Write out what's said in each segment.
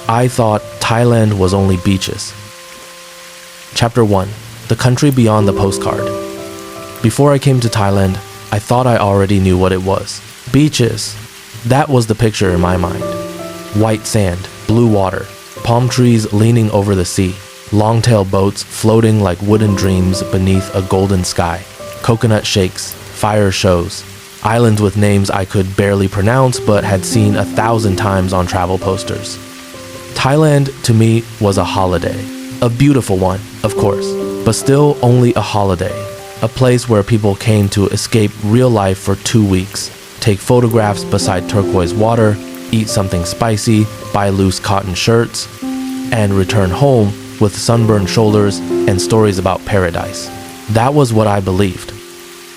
I thought Thailand was only beaches. Chapter 1. The country beyond the postcard. Before I came to Thailand, I thought I already knew what it was. Beaches. That was the picture in my mind. White sand, blue water, palm trees leaning over the sea, long-tail boats floating like wooden dreams beneath a golden sky, coconut shakes, fire shows, islands with names I could barely pronounce but had seen 1,000 times on travel posters. Thailand, to me, was a holiday. A beautiful one, of course, but still only a holiday. A place where people came to escape real life for 2 weeks, take photographs beside turquoise water, eat something spicy, buy loose cotton shirts, and return home with sunburned shoulders and stories about paradise. That was what I believed.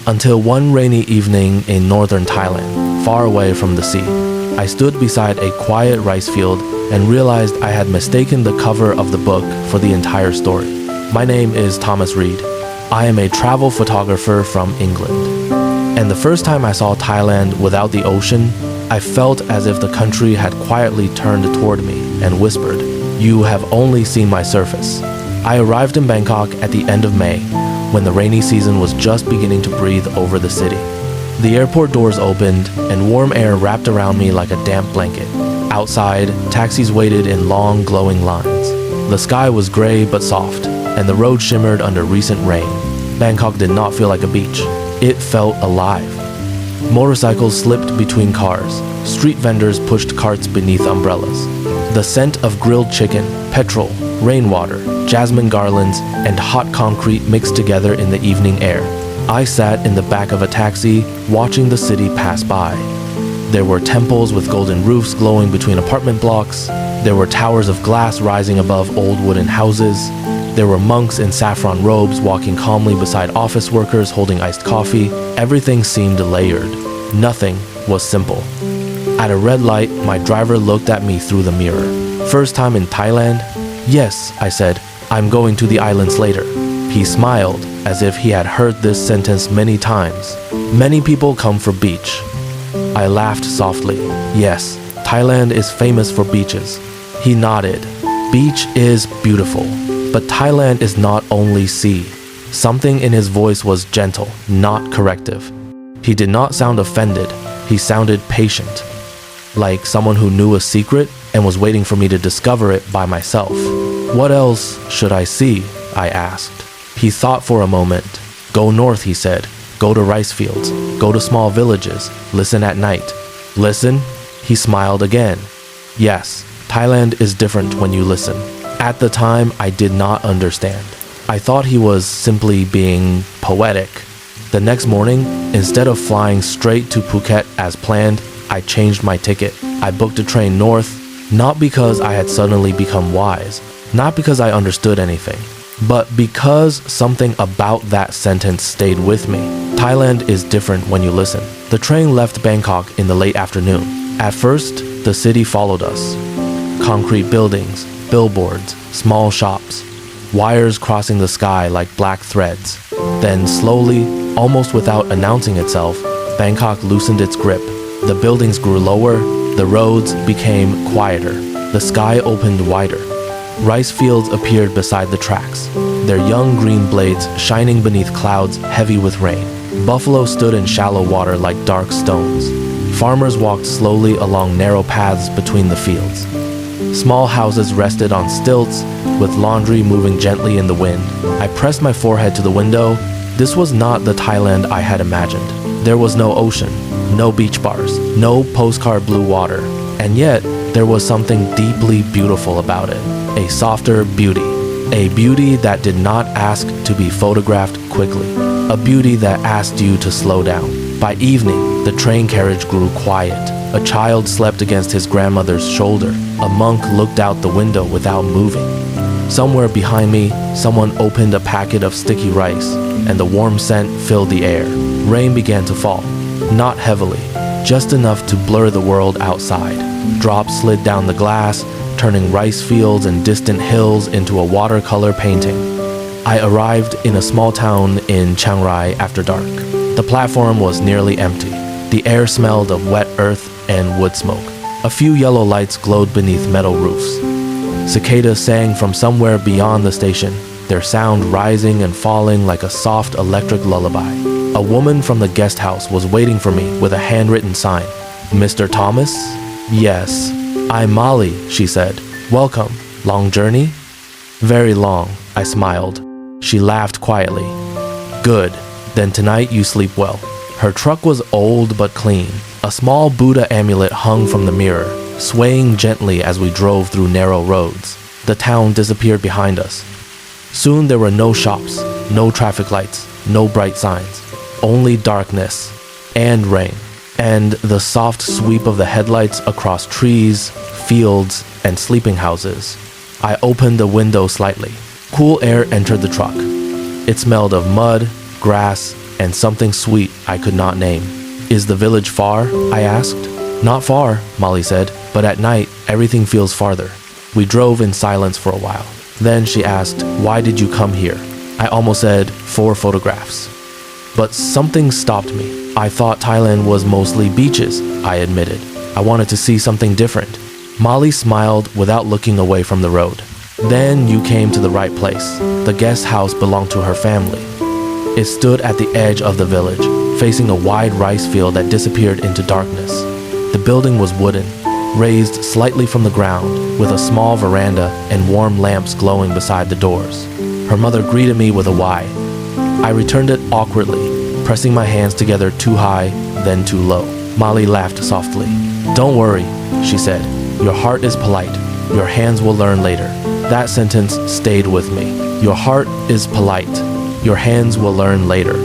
Until one rainy evening in northern Thailand, far away from the sea, I stood beside a quiet rice field and realized I had mistaken the cover of the book for the entire story. My name is Thomas Reed. I am a travel photographer from England. And the first time I saw Thailand without the ocean, I felt as if the country had quietly turned toward me and whispered, "You have only seen my surface." I arrived in Bangkok at the end of May, when the rainy season was just beginning to breathe over the city. The airport doors opened, and warm air wrapped around me like a damp blanket. Outside, taxis waited in long, glowing lines. The sky was gray but soft, and the road shimmered under recent rain. Bangkok did not feel like a beach. It felt alive. Motorcycles slipped between cars. Street vendors pushed carts beneath umbrellas. The scent of grilled chicken, petrol, rainwater, jasmine garlands, and hot concrete mixed together in the evening air. I sat in the back of a taxi, watching the city pass by. There were temples with golden roofs glowing between apartment blocks. There were towers of glass rising above old wooden houses. There were monks in saffron robes walking calmly beside office workers holding iced coffee. Everything seemed layered. Nothing was simple. At a red light, my driver looked at me through the mirror. "First time in Thailand?" "Yes," I said. "I'm going to the islands later." He smiled, as if he had heard this sentence many times. "Many people come for beach." I laughed softly. "Yes, Thailand is famous for beaches." He nodded. "Beach is beautiful. But Thailand is not only sea." Something in his voice was gentle, not corrective. He did not sound offended. He sounded patient, like someone who knew a secret and was waiting for me to discover it by myself. "What else should I see?" I asked. He thought for a moment. "Go north," he said. "Go to rice fields. Go to small villages. Listen at night." "Listen?" He smiled again. "Yes, Thailand is different when you listen." At the time, I did not understand. I thought he was simply being poetic. The next morning, instead of flying straight to Phuket as planned, I changed my ticket. I booked a train north, not because I had suddenly become wise, not because I understood anything, but because something about that sentence stayed with me. Thailand is different when you listen. The train left Bangkok in the late afternoon. At first, the city followed us. Concrete buildings, billboards, small shops, wires crossing the sky like black threads. Then slowly, almost without announcing itself, Bangkok loosened its grip. The buildings grew lower, the roads became quieter, the sky opened wider. Rice fields appeared beside the tracks, their young green blades shining beneath clouds heavy with rain. Buffalo stood in shallow water like dark stones. Farmers walked slowly along narrow paths between the fields. Small houses rested on stilts, with laundry moving gently in the wind. I pressed my forehead to the window. This was not the Thailand I had imagined. There was no ocean, no beach bars, no postcard blue water. And yet, there was something deeply beautiful about it. A softer beauty. A beauty that did not ask to be photographed quickly. A beauty that asked you to slow down. By evening, the train carriage grew quiet. A child slept against his grandmother's shoulder. A monk looked out the window without moving. Somewhere behind me, someone opened a packet of sticky rice, and the warm scent filled the air. Rain began to fall, not heavily, just enough to blur the world outside. Drops slid down the glass, turning rice fields and distant hills into a watercolor painting. I arrived in a small town in Chiang Rai after dark. The platform was nearly empty. The air smelled of wet earth and wood smoke. A few yellow lights glowed beneath metal roofs. Cicadas sang from somewhere beyond the station, their sound rising and falling like a soft electric lullaby. A woman from the guest house was waiting for me with a handwritten sign. "Mr. Thomas?" "Yes." "I'm Molly," she said. "Welcome. Long journey?" "Very long," I smiled. She laughed quietly. "Good. Then tonight you sleep well." Her truck was old but clean. A small Buddha amulet hung from the mirror, swaying gently as we drove through narrow roads. The town disappeared behind us. Soon there were no shops, no traffic lights, no bright signs, only darkness and rain, and the soft sweep of the headlights across trees, fields, and sleeping houses. I opened the window slightly. Cool air entered the truck. It smelled of mud, grass, and something sweet I could not name. "Is the village far?" I asked. "Not far," Molly said, "but at night everything feels farther." We drove in silence for a while. Then she asked, "Why did you come here?" I almost said, "For photographs." But something stopped me. I thought Thailand was mostly beaches, I admitted. I wanted to see something different. Molly smiled without looking away from the road. "Then you came to the right place. The guest house belonged to her family." It stood at the edge of the village, facing a wide rice field that disappeared into darkness. The building was wooden, raised slightly from the ground, with a small veranda and warm lamps glowing beside the doors. Her mother greeted me with a "Y." I returned it awkwardly, pressing my hands together too high, then too low. Molly laughed softly. "Don't worry," she said. "Your heart is polite. Your hands will learn later." That sentence stayed with me. Your heart is polite. Your hands will learn later.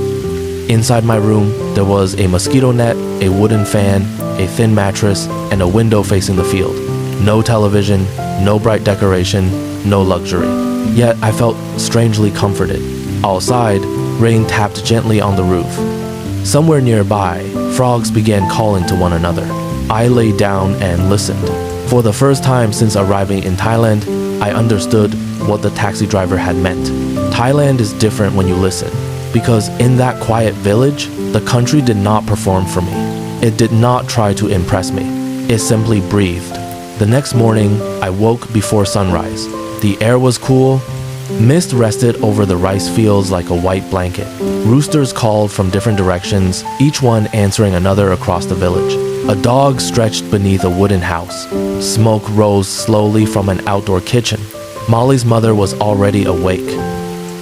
Inside my room, there was a mosquito net, a wooden fan, a thin mattress, and a window facing the field. No television, no bright decoration, no luxury. Yet I felt strangely comforted. Outside, rain tapped gently on the roof. Somewhere nearby, frogs began calling to one another. I lay down and listened. For the first time since arriving in Thailand, I understood what the taxi driver had meant. Thailand is different when you listen, because in that quiet village, the country did not perform for me. It did not try to impress me. It simply breathed. The next morning, I woke before sunrise. The air was cool. Mist rested over the rice fields like a white blanket. Roosters called from different directions, each one answering another across the village. A dog stretched beneath a wooden house. Smoke rose slowly from an outdoor kitchen. Molly's mother was already awake.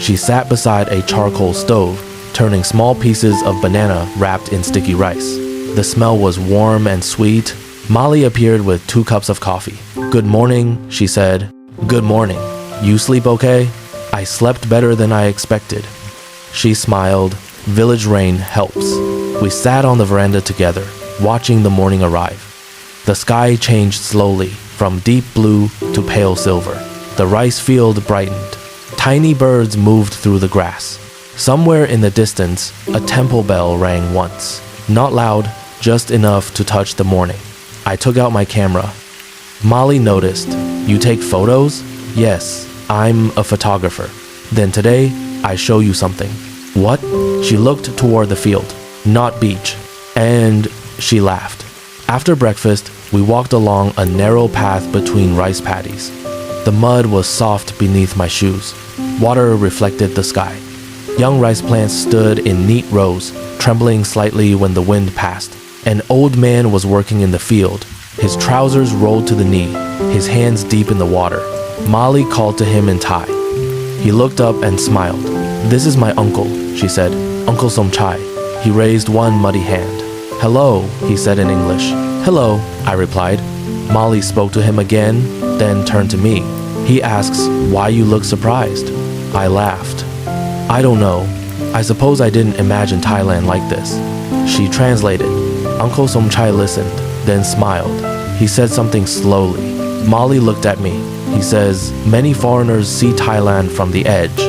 She sat beside a charcoal stove, turning small pieces of banana wrapped in sticky rice. The smell was warm and sweet. Molly appeared with 2 cups of coffee. "Good morning," she said. "Good morning. You sleep okay?" "I slept better than I expected." She smiled. Village rain helps. We sat on the veranda together, watching the morning arrive. The sky changed slowly, from deep blue to pale silver. The rice field brightened. Tiny birds moved through the grass. Somewhere in the distance, a temple bell rang once. Not loud, just enough to touch the morning. I took out my camera. Molly noticed. "You take photos?" "Yes, I'm a photographer." "Then today, I show you something." "What?" She looked toward the field. "Not beach." And she laughed. After breakfast, we walked along a narrow path between rice paddies. The mud was soft beneath my shoes. Water reflected the sky. Young rice plants stood in neat rows, trembling slightly when the wind passed. An old man was working in the field. His trousers rolled to the knee, his hands deep in the water. Molly called to him in Thai. He looked up and smiled. "This is my uncle," she said. "Uncle Somchai." He raised one muddy hand. "Hello," he said in English. "Hello," I replied. Molly spoke to him again, then turned to me. He asks, "Why you look surprised?" I laughed. "I don't know. I suppose I didn't imagine Thailand like this." She translated. Uncle Somchai listened, then smiled. He said something slowly. Molly looked at me. He says, "Many foreigners see Thailand from the edge."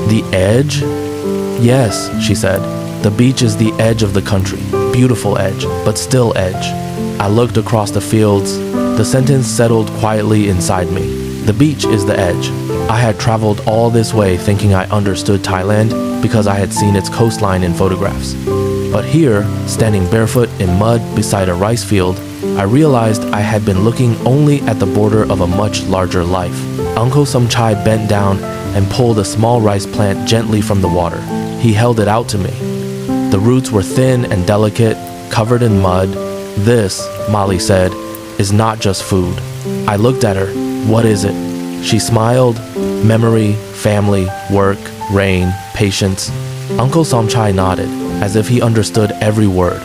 "The edge?" "Yes," she said. "The beach is the edge of the country. Beautiful edge, but still edge." I looked across the fields. The sentence settled quietly inside me. The beach is the edge. I had traveled all this way thinking I understood Thailand because I had seen its coastline in photographs. But here, standing barefoot in mud beside a rice field, I realized I had been looking only at the border of a much larger life. Uncle Somchai bent down and pulled a small rice plant gently from the water. He held it out to me. The roots were thin and delicate, covered in mud. This, Molly said, is not just food. I looked at her. What is it? She smiled. Memory, family, work, rain, patience. Uncle Somchai nodded, as if he understood every word.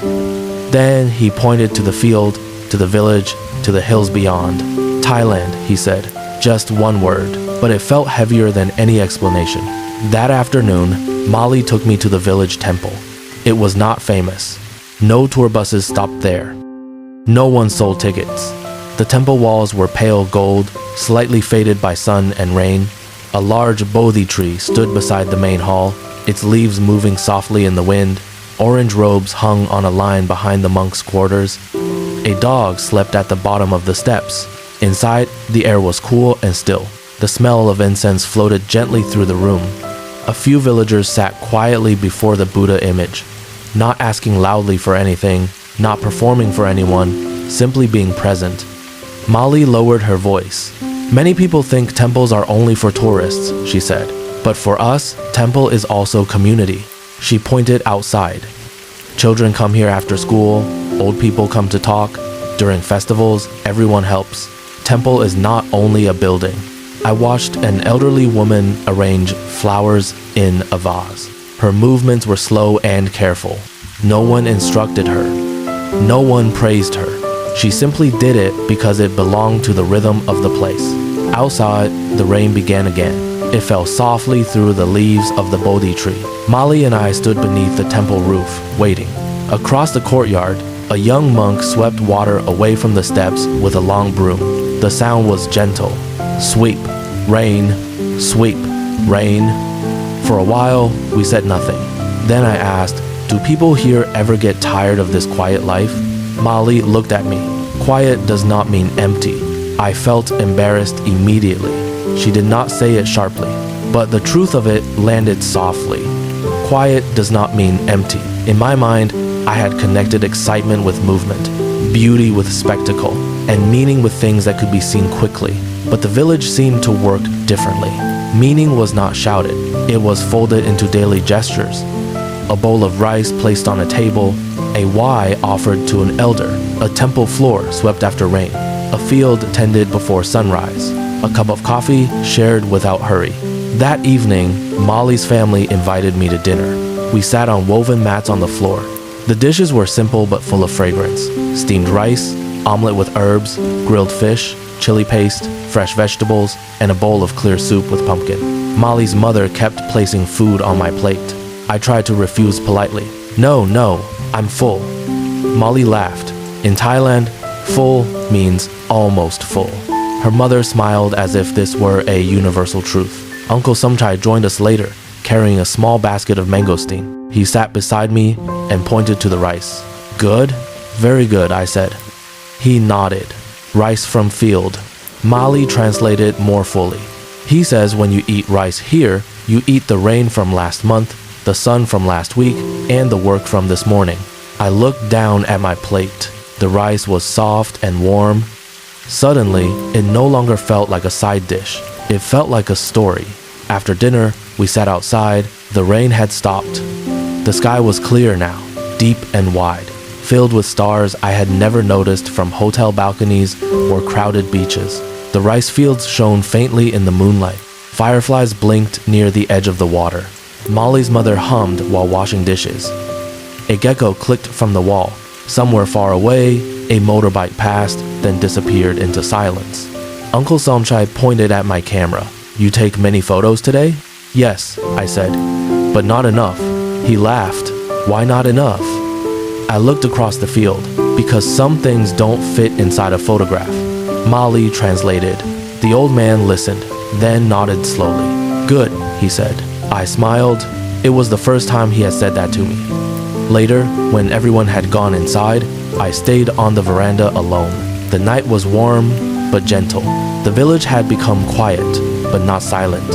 Then he pointed to the field, to the village, to the hills beyond. Thailand, he said. Just one word, but it felt heavier than any explanation. That afternoon, Molly took me to the village temple. It was not famous. No tour buses stopped there. No one sold tickets. The temple walls were pale gold, slightly faded by sun and rain. A large Bodhi tree stood beside the main hall, its leaves moving softly in the wind. Orange robes hung on a line behind the monks' quarters. A dog slept at the bottom of the steps. Inside, the air was cool and still. The smell of incense floated gently through the room. A few villagers sat quietly before the Buddha image, not asking loudly for anything, not performing for anyone, simply being present. Molly lowered her voice. Many people think temples are only for tourists, she said. But for us, temple is also community. She pointed outside. Children come here after school, old people come to talk. During festivals, everyone helps. Temple is not only a building. I watched an elderly woman arrange flowers in a vase. Her movements were slow and careful. No one instructed her. No one praised her. She simply did it because it belonged to the rhythm of the place. Outside, the rain began again. It fell softly through the leaves of the Bodhi tree. Molly and I stood beneath the temple roof, waiting. Across the courtyard, a young monk swept water away from the steps with a long broom. The sound was gentle. Sweep, rain, sweep, rain. For a while, we said nothing. Then I asked, do people here ever get tired of this quiet life? Molly looked at me. Quiet does not mean empty. I felt embarrassed immediately. She did not say it sharply, but the truth of it landed softly. Quiet does not mean empty. In my mind, I had connected excitement with movement, beauty with spectacle, and meaning with things that could be seen quickly. But the village seemed to work differently. Meaning was not shouted. It was folded into daily gestures. A bowl of rice placed on a table, a Y offered to an elder, a temple floor swept after rain, a field tended before sunrise, a cup of coffee shared without hurry. That evening, Molly's family invited me to dinner. We sat on woven mats on the floor. The dishes were simple but full of fragrance. Steamed rice, omelet with herbs, grilled fish, chili paste, fresh vegetables, and a bowl of clear soup with pumpkin. Molly's mother kept placing food on my plate. I tried to refuse politely. No, I'm full. Molly laughed. In Thailand, full means almost full. Her mother smiled as if this were a universal truth. Uncle Somchai joined us later, carrying a small basket of mangosteen. He sat beside me and pointed to the rice. Good? Very good, I said. He nodded. Rice from field. Molly translated more fully. He says when you eat rice here, you eat the rain from last month, the sun from last week, and the work from this morning. I looked down at my plate. The rice was soft and warm. Suddenly, it no longer felt like a side dish. It felt like a story. After dinner, we sat outside. The rain had stopped. The sky was clear now, deep and wide, filled with stars I had never noticed from hotel balconies or crowded beaches. The rice fields shone faintly in the moonlight. Fireflies blinked near the edge of the water. Molly's mother hummed while washing dishes. A gecko clicked from the wall. Somewhere far away, a motorbike passed, then disappeared into silence. Uncle Somchai pointed at my camera. You take many photos today? Yes, I said, but not enough. He laughed. Why not enough? I looked across the field, because some things don't fit inside a photograph. Molly translated. The old man listened, then nodded slowly. Good, he said. I smiled. It was the first time he had said that to me. Later, when everyone had gone inside, I stayed on the veranda alone. The night was warm, but gentle. The village had become quiet, but not silent.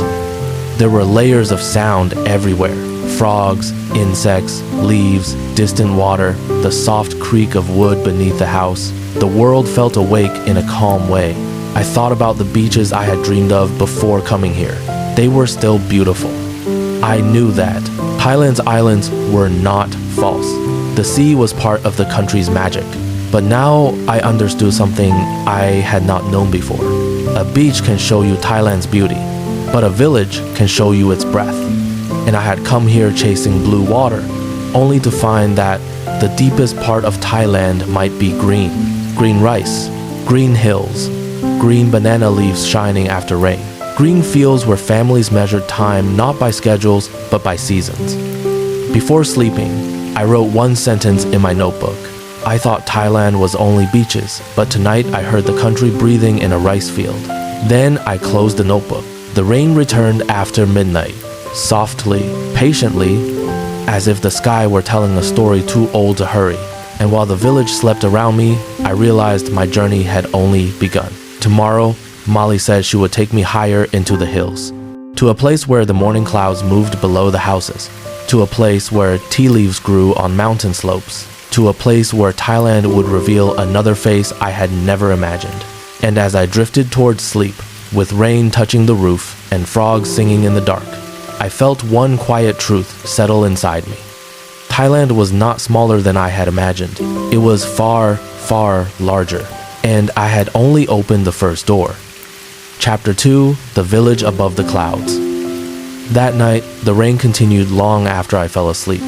There were layers of sound everywhere. Frogs, insects, leaves, distant water, the soft creak of wood beneath the house. The world felt awake in a calm way. I thought about the beaches I had dreamed of before coming here. They were still beautiful. I knew that Thailand's islands were not false. The sea was part of the country's magic. But now I understood something I had not known before. A beach can show you Thailand's beauty, but a village can show you its breath. And I had come here chasing blue water, only to find that the deepest part of Thailand might be green. Green rice, green hills, green banana leaves shining after rain. Green fields where families measured time not by schedules, but by seasons. Before sleeping, I wrote one sentence in my notebook. I thought Thailand was only beaches, but tonight I heard the country breathing in a rice field. Then I closed the notebook. The rain returned after midnight, softly, patiently, as if the sky were telling a story too old to hurry. And while the village slept around me, I realized my journey had only begun. Tomorrow, Molly said she would take me higher into the hills, to a place where the morning clouds moved below the houses, to a place where tea leaves grew on mountain slopes, to a place where Thailand would reveal another face I had never imagined. And as I drifted towards sleep, with rain touching the roof and frogs singing in the dark, I felt one quiet truth settle inside me. Thailand was not smaller than I had imagined. It was far, far larger, and I had only opened the first door. Chapter 2: The Village Above the Clouds. That night, the rain continued long after I fell asleep.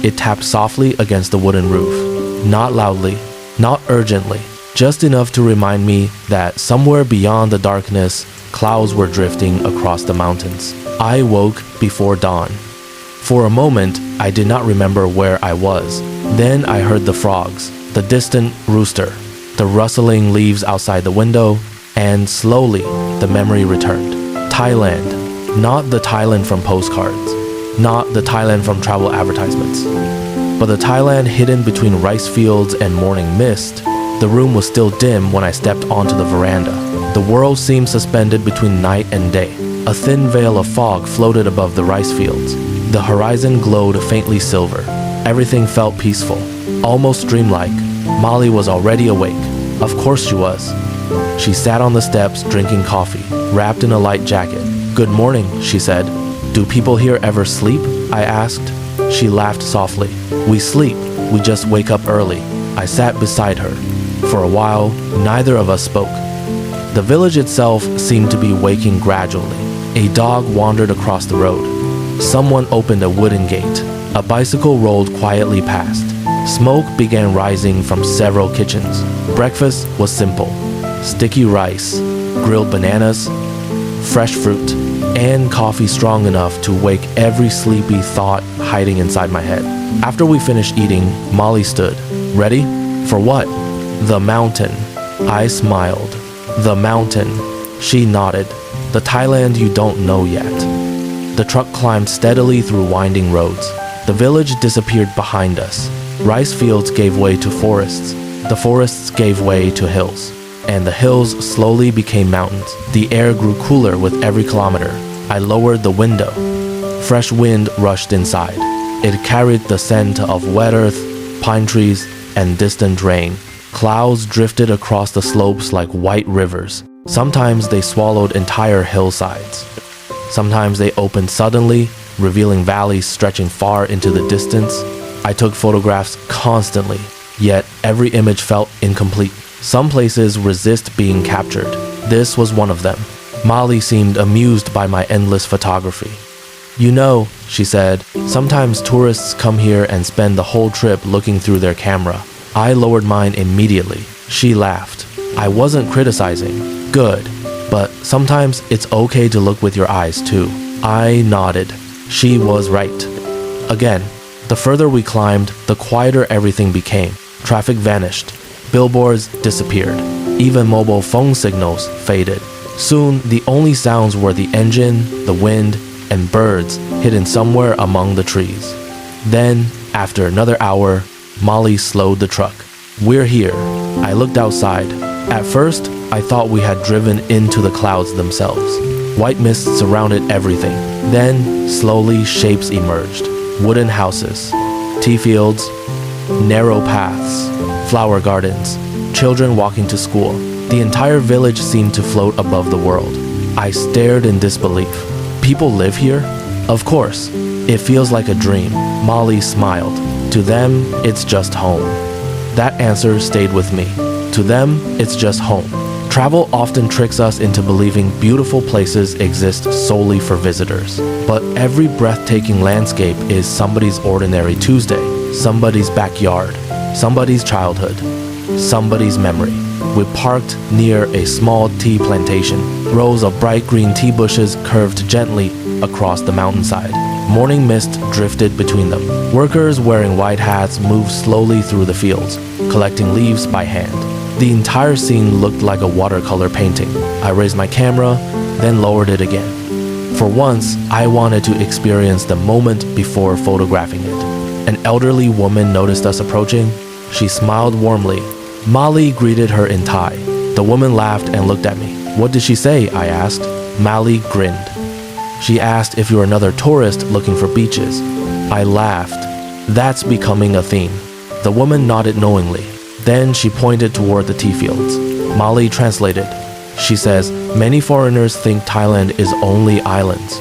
It tapped softly against the wooden roof, not loudly, not urgently, just enough to remind me that somewhere beyond the darkness, clouds were drifting across the mountains. I woke before dawn. For a moment, I did not remember where I was. Then I heard the frogs, the distant rooster, the rustling leaves outside the window, and slowly, the memory returned. Thailand, not the Thailand from postcards, not the Thailand from travel advertisements, but the Thailand hidden between rice fields and morning mist. The room was still dim when I stepped onto the veranda. The world seemed suspended between night and day. A thin veil of fog floated above the rice fields. The horizon glowed faintly silver. Everything felt peaceful, almost dreamlike. Molly was already awake. Of course she was. She sat on the steps drinking coffee, wrapped in a light jacket. "Good morning," she said. "Do people here ever sleep?" I asked. She laughed softly. "We sleep, we just wake up early." I sat beside her. For a while, neither of us spoke. The village itself seemed to be waking gradually. A dog wandered across the road. Someone opened a wooden gate. A bicycle rolled quietly past. Smoke began rising from several kitchens. Breakfast was simple: sticky rice, grilled bananas, fresh fruit, and coffee strong enough to wake every sleepy thought hiding inside my head. After we finished eating, Molly stood. "Ready? For what?" "The mountain." I smiled. "The mountain." She nodded. "The Thailand you don't know yet." The truck climbed steadily through winding roads. The village disappeared behind us. Rice fields gave way to forests. The forests gave way to hills. And the hills slowly became mountains. The air grew cooler with every kilometer. I lowered the window. Fresh wind rushed inside. It carried the scent of wet earth, pine trees, and distant rain. Clouds drifted across the slopes like white rivers. Sometimes they swallowed entire hillsides. Sometimes they opened suddenly, revealing valleys stretching far into the distance. I took photographs constantly, yet every image felt incomplete. Some places resist being captured. This was one of them. Molly seemed amused by my endless photography. "You know," she said, "sometimes tourists come here and spend the whole trip looking through their camera." I lowered mine immediately. She laughed. I wasn't criticizing. "Good. But sometimes it's okay to look with your eyes too." I nodded. She was right. Again, the further we climbed, the quieter everything became. Traffic vanished. Billboards disappeared. Even mobile phone signals faded. Soon, the only sounds were the engine, the wind, and birds hidden somewhere among the trees. Then, after another hour, Molly slowed the truck. "We're here." I looked outside. At first, I thought we had driven into the clouds themselves. White mist surrounded everything. Then, slowly, shapes emerged. Wooden houses, tea fields, narrow paths, flower gardens, children walking to school. The entire village seemed to float above the world. I stared in disbelief. People live here? Of course. It feels like a dream. Molly smiled. To them, it's just home. That answer stayed with me. To them, it's just home. Travel often tricks us into believing beautiful places exist solely for visitors. But every breathtaking landscape is somebody's ordinary Tuesday, somebody's backyard, somebody's childhood, somebody's memory. We parked near a small tea plantation. Rows of bright green tea bushes curved gently across the mountainside. Morning mist drifted between them. Workers wearing white hats moved slowly through the fields, collecting leaves by hand. The entire scene looked like a watercolor painting. I raised my camera, then lowered it again. For once, I wanted to experience the moment before photographing it. An elderly woman noticed us approaching. She smiled warmly. Molly greeted her in Thai. The woman laughed and looked at me. What did she say? I asked. Molly grinned. She asked if you were another tourist looking for beaches. I laughed. That's becoming a theme. The woman nodded knowingly. Then she pointed toward the tea fields. Molly translated. She says, many foreigners think Thailand is only islands.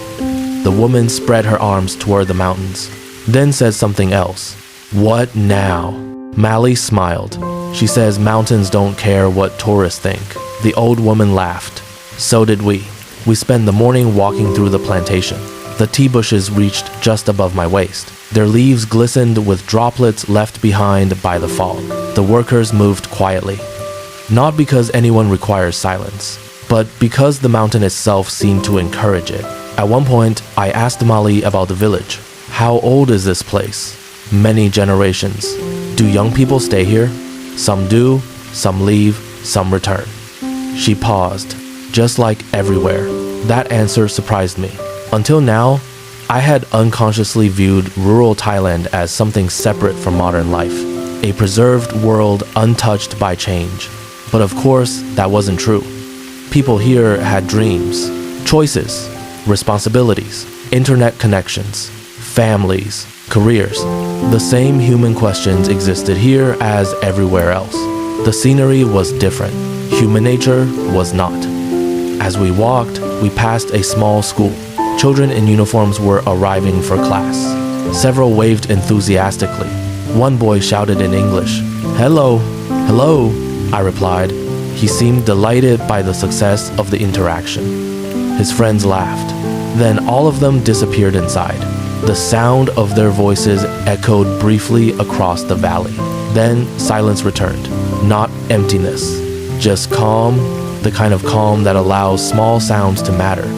The woman spread her arms toward the mountains, then said something else. What now? Molly smiled. She says mountains don't care what tourists think. The old woman laughed. So did we. We spent the morning walking through the plantation. The tea bushes reached just above my waist. Their leaves glistened with droplets left behind by the fog. The workers moved quietly. Not because anyone requires silence, but because the mountain itself seemed to encourage it. At one point, I asked Molly about the village. How old is this place? Many generations. Do young people stay here? Some do, some leave, some return. She paused. Just like everywhere. That answer surprised me. Until now, I had unconsciously viewed rural Thailand as something separate from modern life, a preserved world untouched by change. But of course, that wasn't true. People here had dreams, choices, responsibilities, internet connections, families, careers. The same human questions existed here as everywhere else. The scenery was different. Human nature was not. As we walked, we passed a small school. Children in uniforms were arriving for class. Several waved enthusiastically. One boy shouted in English, "Hello, hello," I replied. He seemed delighted by the success of the interaction. His friends laughed. Then all of them disappeared inside. The sound of their voices echoed briefly across the valley. Then silence returned. Not emptiness, just calm, the kind of calm that allows small sounds to matter.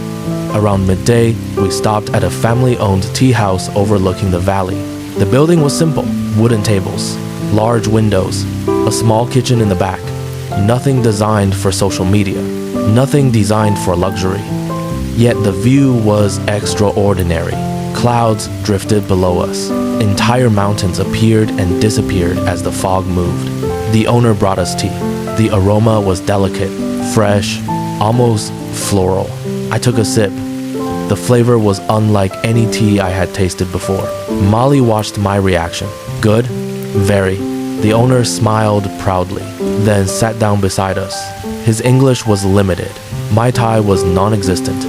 Around midday, we stopped at a family-owned tea house overlooking the valley. The building was simple, wooden tables, large windows, a small kitchen in the back. Nothing designed for social media, nothing designed for luxury. Yet the view was extraordinary. Clouds drifted below us. Entire mountains appeared and disappeared as the fog moved. The owner brought us tea. The aroma was delicate, fresh, almost floral. I took a sip. The flavor was unlike any tea I had tasted before. Molly watched my reaction. Good? Very. The owner smiled proudly, then sat down beside us. His English was limited. My Thai was non-existent.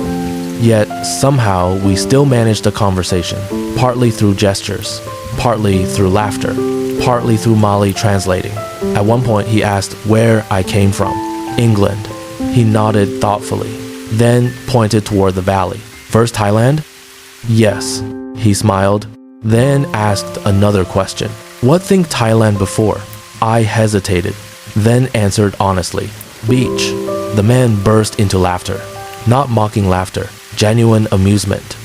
Yet, somehow, we still managed a conversation, partly through gestures, partly through laughter, partly through Molly translating. At one point, he asked where I came from. England. He nodded thoughtfully, then pointed toward the valley. First Thailand? Yes. He smiled, then asked another question. What think Thailand before? I hesitated, then answered honestly. Beach. The man burst into laughter. Not mocking laughter, genuine amusement,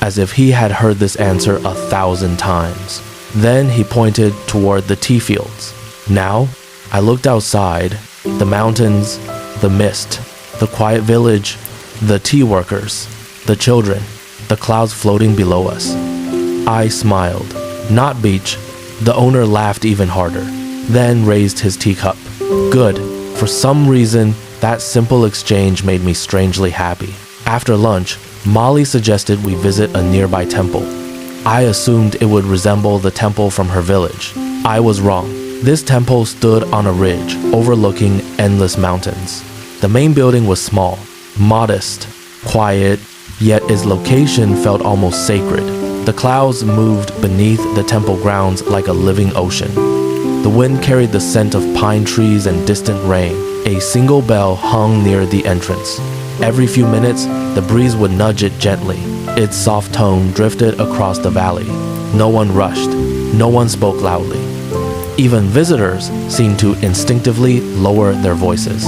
as if he had heard this answer 1,000 times. Then he pointed toward the tea fields. Now, I looked outside, the mountains, the mist, the quiet village, the tea workers, the children, the clouds floating below us. I smiled. Not beach. The owner laughed even harder, then raised his teacup. Good. For some reason, that simple exchange made me strangely happy. After lunch, Molly suggested we visit a nearby temple. I assumed it would resemble the temple from her village. I was wrong. This temple stood on a ridge overlooking endless mountains. The main building was small, modest, quiet, yet its location felt almost sacred. The clouds moved beneath the temple grounds like a living ocean. The wind carried the scent of pine trees and distant rain. A single bell hung near the entrance. Every few minutes, the breeze would nudge it gently. Its soft tone drifted across the valley. No one rushed. No one spoke loudly. Even visitors seemed to instinctively lower their voices.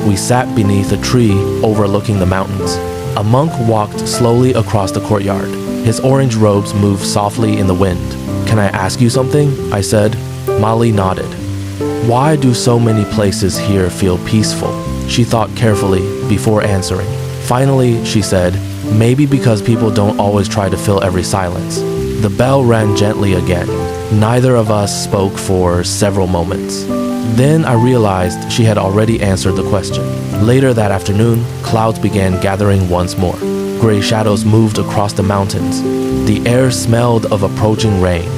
We sat beneath a tree overlooking the mountains. A monk walked slowly across the courtyard. His orange robes moved softly in the wind. "Can I ask you something?" I said. Molly nodded. "Why do so many places here feel peaceful?" She thought carefully before answering. Finally, she said, "Maybe because people don't always try to fill every silence." The bell rang gently again. Neither of us spoke for several moments. Then I realized she had already answered the question. Later that afternoon, clouds began gathering once more. Gray shadows moved across the mountains. The air smelled of approaching rain.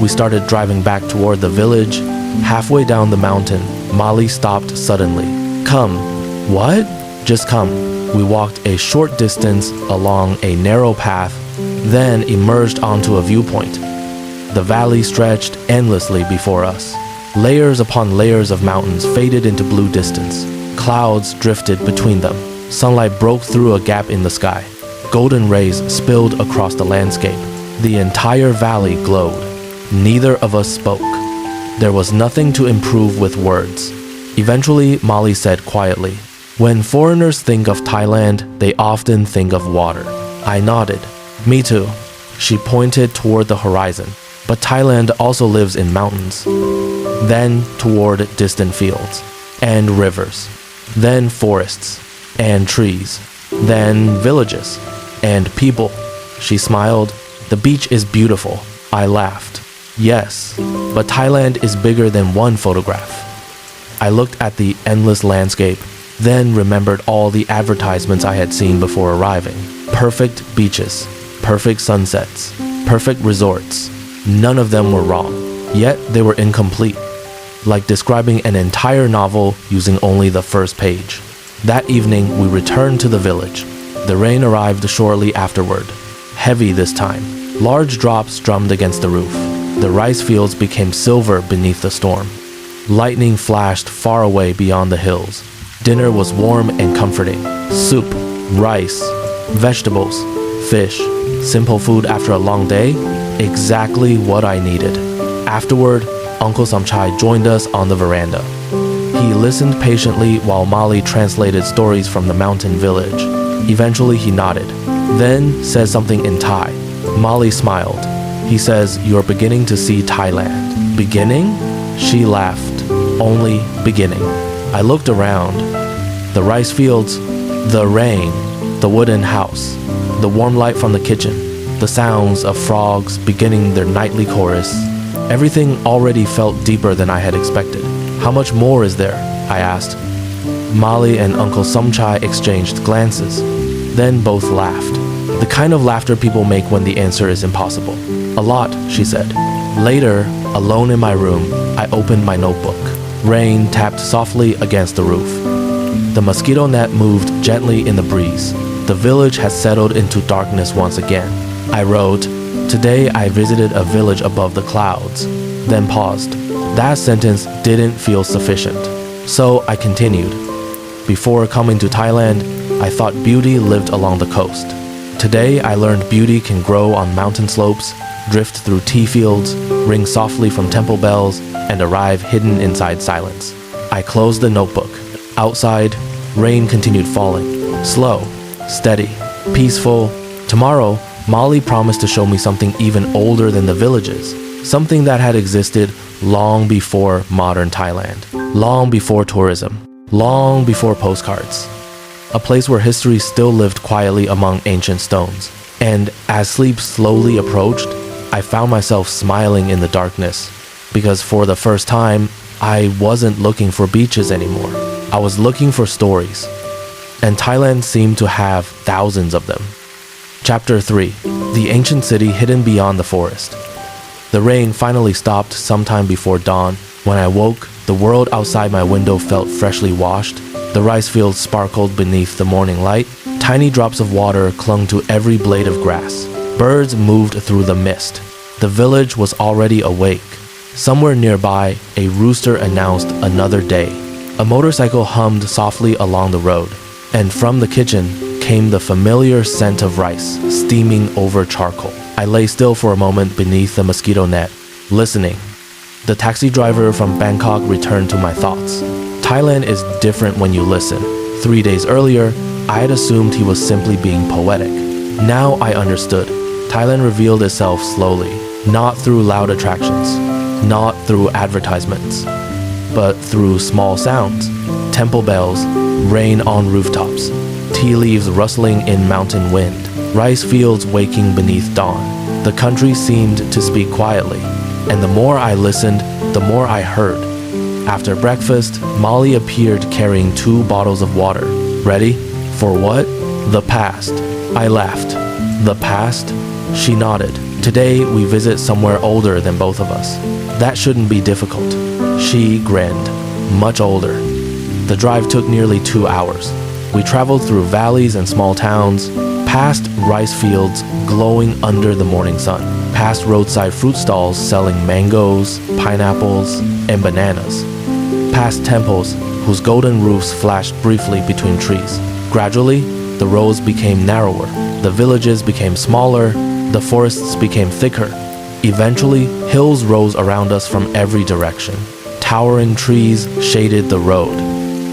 We started driving back toward the village. Halfway down the mountain, Molly stopped suddenly. "Come." "What?" "Just come." We walked a short distance along a narrow path, then emerged onto a viewpoint. The valley stretched endlessly before us. Layers upon layers of mountains faded into blue distance. Clouds drifted between them. Sunlight broke through a gap in the sky. Golden rays spilled across the landscape. The entire valley glowed. Neither of us spoke. There was nothing to improve with words. Eventually, Molly said quietly, "When foreigners think of Thailand, they often think of water." I nodded. "Me too." She pointed toward the horizon. "But Thailand also lives in mountains." Then toward distant fields, and rivers, then forests, and trees, then villages, and people. She smiled. "The beach is beautiful." I laughed. "Yes, but Thailand is bigger than one photograph." I looked at the endless landscape, then remembered all the advertisements I had seen before arriving. Perfect beaches, perfect sunsets, perfect resorts. None of them were wrong, yet they were incomplete, like describing an entire novel using only the first page. That evening, we returned to the village. The rain arrived shortly afterward, heavy this time. Large drops drummed against the roof. The rice fields became silver beneath the storm. Lightning flashed far away beyond the hills. Dinner was warm and comforting. Soup, rice, vegetables, fish, simple food after a long day, exactly what I needed. Afterward, Uncle Somchai joined us on the veranda. He listened patiently while Molly translated stories from the mountain village. Eventually, he nodded, then said something in Thai. Molly smiled. He says, "You're beginning to see Thailand." "Beginning?" She laughed. "Only beginning." I looked around. The rice fields, the rain, the wooden house, the warm light from the kitchen, the sounds of frogs beginning their nightly chorus. Everything already felt deeper than I had expected. "How much more is there?" I asked. Molly and Uncle Somchai exchanged glances. Then both laughed. The kind of laughter people make when the answer is impossible. "A lot," she said. Later, alone in my room, I opened my notebook. Rain tapped softly against the roof. The mosquito net moved gently in the breeze. The village had settled into darkness once again. I wrote, "Today I visited a village above the clouds," then paused. That sentence didn't feel sufficient. So I continued. "Before coming to Thailand, I thought beauty lived along the coast. Today I learned beauty can grow on mountain slopes, drift through tea fields, ring softly from temple bells, and arrive hidden inside silence." I closed the notebook. Outside, rain continued falling. Slow, steady, peaceful. Tomorrow, Molly promised to show me something even older than the villages. Something that had existed long before modern Thailand. Long before tourism. Long before postcards. A place where history still lived quietly among ancient stones. And as sleep slowly approached, I found myself smiling in the darkness, because for the first time, I wasn't looking for beaches anymore. I was looking for stories. And Thailand seemed to have thousands of them. Chapter 3. The ancient city hidden beyond the forest. The rain finally stopped sometime before dawn, When I woke, the world outside my window felt freshly washed. The rice fields sparkled beneath the morning light. Tiny drops of water clung to every blade of grass. Birds moved through the mist. The village was already awake. Somewhere nearby, a rooster announced another day. A motorcycle hummed softly along the road, and from the kitchen came the familiar scent of rice steaming over charcoal. I lay still for a moment beneath the mosquito net, listening. The taxi driver from Bangkok returned to my thoughts. Thailand is different when you listen. 3 days earlier, I had assumed he was simply being poetic. Now I understood. Thailand revealed itself slowly, not through loud attractions, not through advertisements, but through small sounds. Temple bells, rain on rooftops, tea leaves rustling in mountain wind, rice fields waking beneath dawn. The country seemed to speak quietly, and the more I listened, the more I heard. After breakfast, Molly appeared carrying 2 bottles of water. Ready? For what? The past. I laughed. The past? She nodded. Today, we visit somewhere older than both of us. That shouldn't be difficult. She grinned. Much older. The drive took nearly 2 hours. We traveled through valleys and small towns, past rice fields glowing under the morning sun, past roadside fruit stalls selling mangoes, pineapples, and bananas, past temples whose golden roofs flashed briefly between trees. Gradually, the roads became narrower, the villages became smaller, the forests became thicker. Eventually, hills rose around us from every direction. Towering trees shaded the road.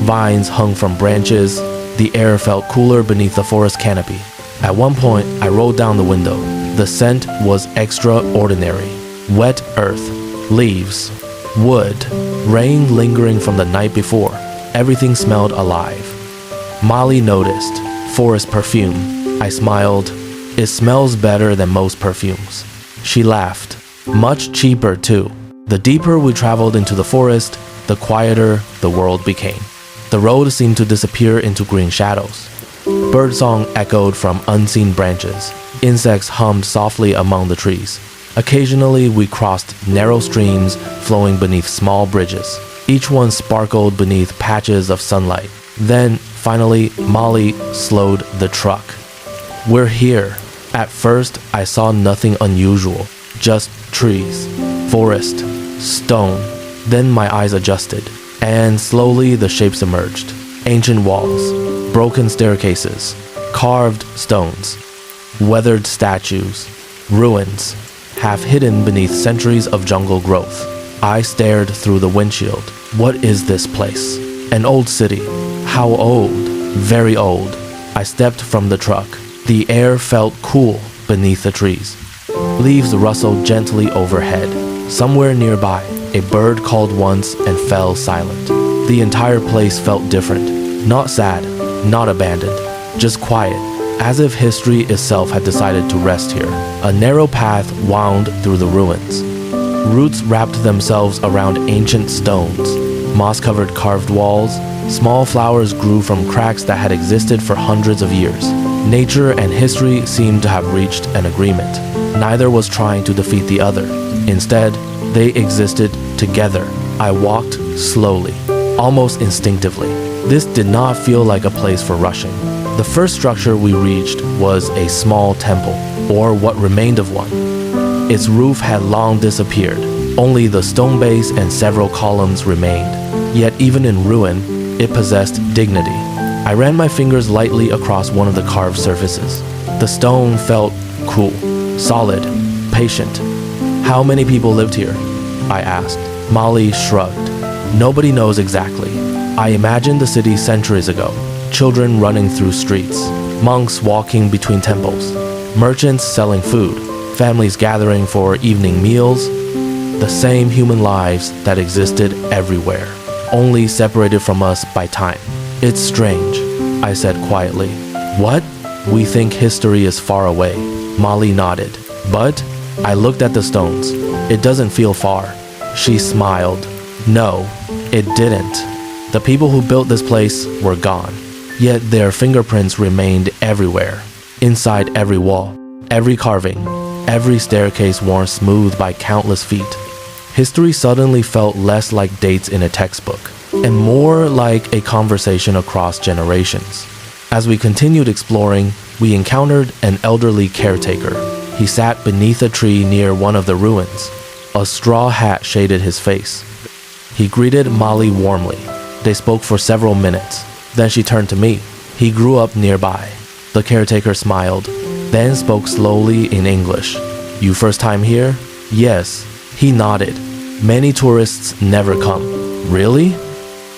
Vines hung from branches. The air felt cooler beneath the forest canopy. At one point, I rolled down the window. The scent was extraordinary. Wet earth, leaves, wood, rain lingering from the night before. Everything smelled alive. Molly noticed. Forest perfume. I smiled. It smells better than most perfumes. She laughed. Much cheaper too. The deeper we traveled into the forest, the quieter the world became. The road seemed to disappear into green shadows. Birdsong echoed from unseen branches. Insects hummed softly among the trees. Occasionally, we crossed narrow streams flowing beneath small bridges. Each one sparkled beneath patches of sunlight. Then, finally, Molly slowed the truck. We're here. At first, I saw nothing unusual. Just trees, forest, stone. Then my eyes adjusted, and slowly the shapes emerged. Ancient walls, broken staircases, carved stones, weathered statues, ruins, half hidden beneath centuries of jungle growth. I stared through the windshield. What is this place? An old city. How old? Very old. I stepped from the truck. The air felt cool beneath the trees. Leaves rustled gently overhead. Somewhere nearby, a bird called once and fell silent. The entire place felt different. Not sad, not abandoned, just quiet, as if history itself had decided to rest here. A narrow path wound through the ruins. Roots wrapped themselves around ancient stones, moss-covered carved walls. Small flowers grew from cracks that had existed for hundreds of years. Nature and history seemed to have reached an agreement. Neither was trying to defeat the other. Instead, they existed together. I walked slowly, almost instinctively. This did not feel like a place for rushing. The first structure we reached was a small temple, or what remained of one. Its roof had long disappeared. Only the stone base and several columns remained. Yet even in ruin, it possessed dignity. I ran my fingers lightly across one of the carved surfaces. The stone felt cool, solid, patient. How many people lived here? I asked. Molly shrugged. Nobody knows exactly. I imagined the city centuries ago. Children running through streets, monks walking between temples, merchants selling food, families gathering for evening meals. The same human lives that existed everywhere, only separated from us by time. It's strange, I said quietly. What? We think history is far away. Molly nodded. But I looked at the stones. It doesn't feel far. She smiled. No, it didn't. The people who built this place were gone. Yet their fingerprints remained everywhere. Inside every wall, every carving, every staircase worn smooth by countless feet. History suddenly felt less like dates in a textbook and more like a conversation across generations. As we continued exploring, we encountered an elderly caretaker. He sat beneath a tree near one of the ruins. A straw hat shaded his face. He greeted Molly warmly. They spoke for several minutes. Then she turned to me. He grew up nearby. The caretaker smiled, then spoke slowly in English. You first time here? Yes. He nodded. Many tourists never come. Really?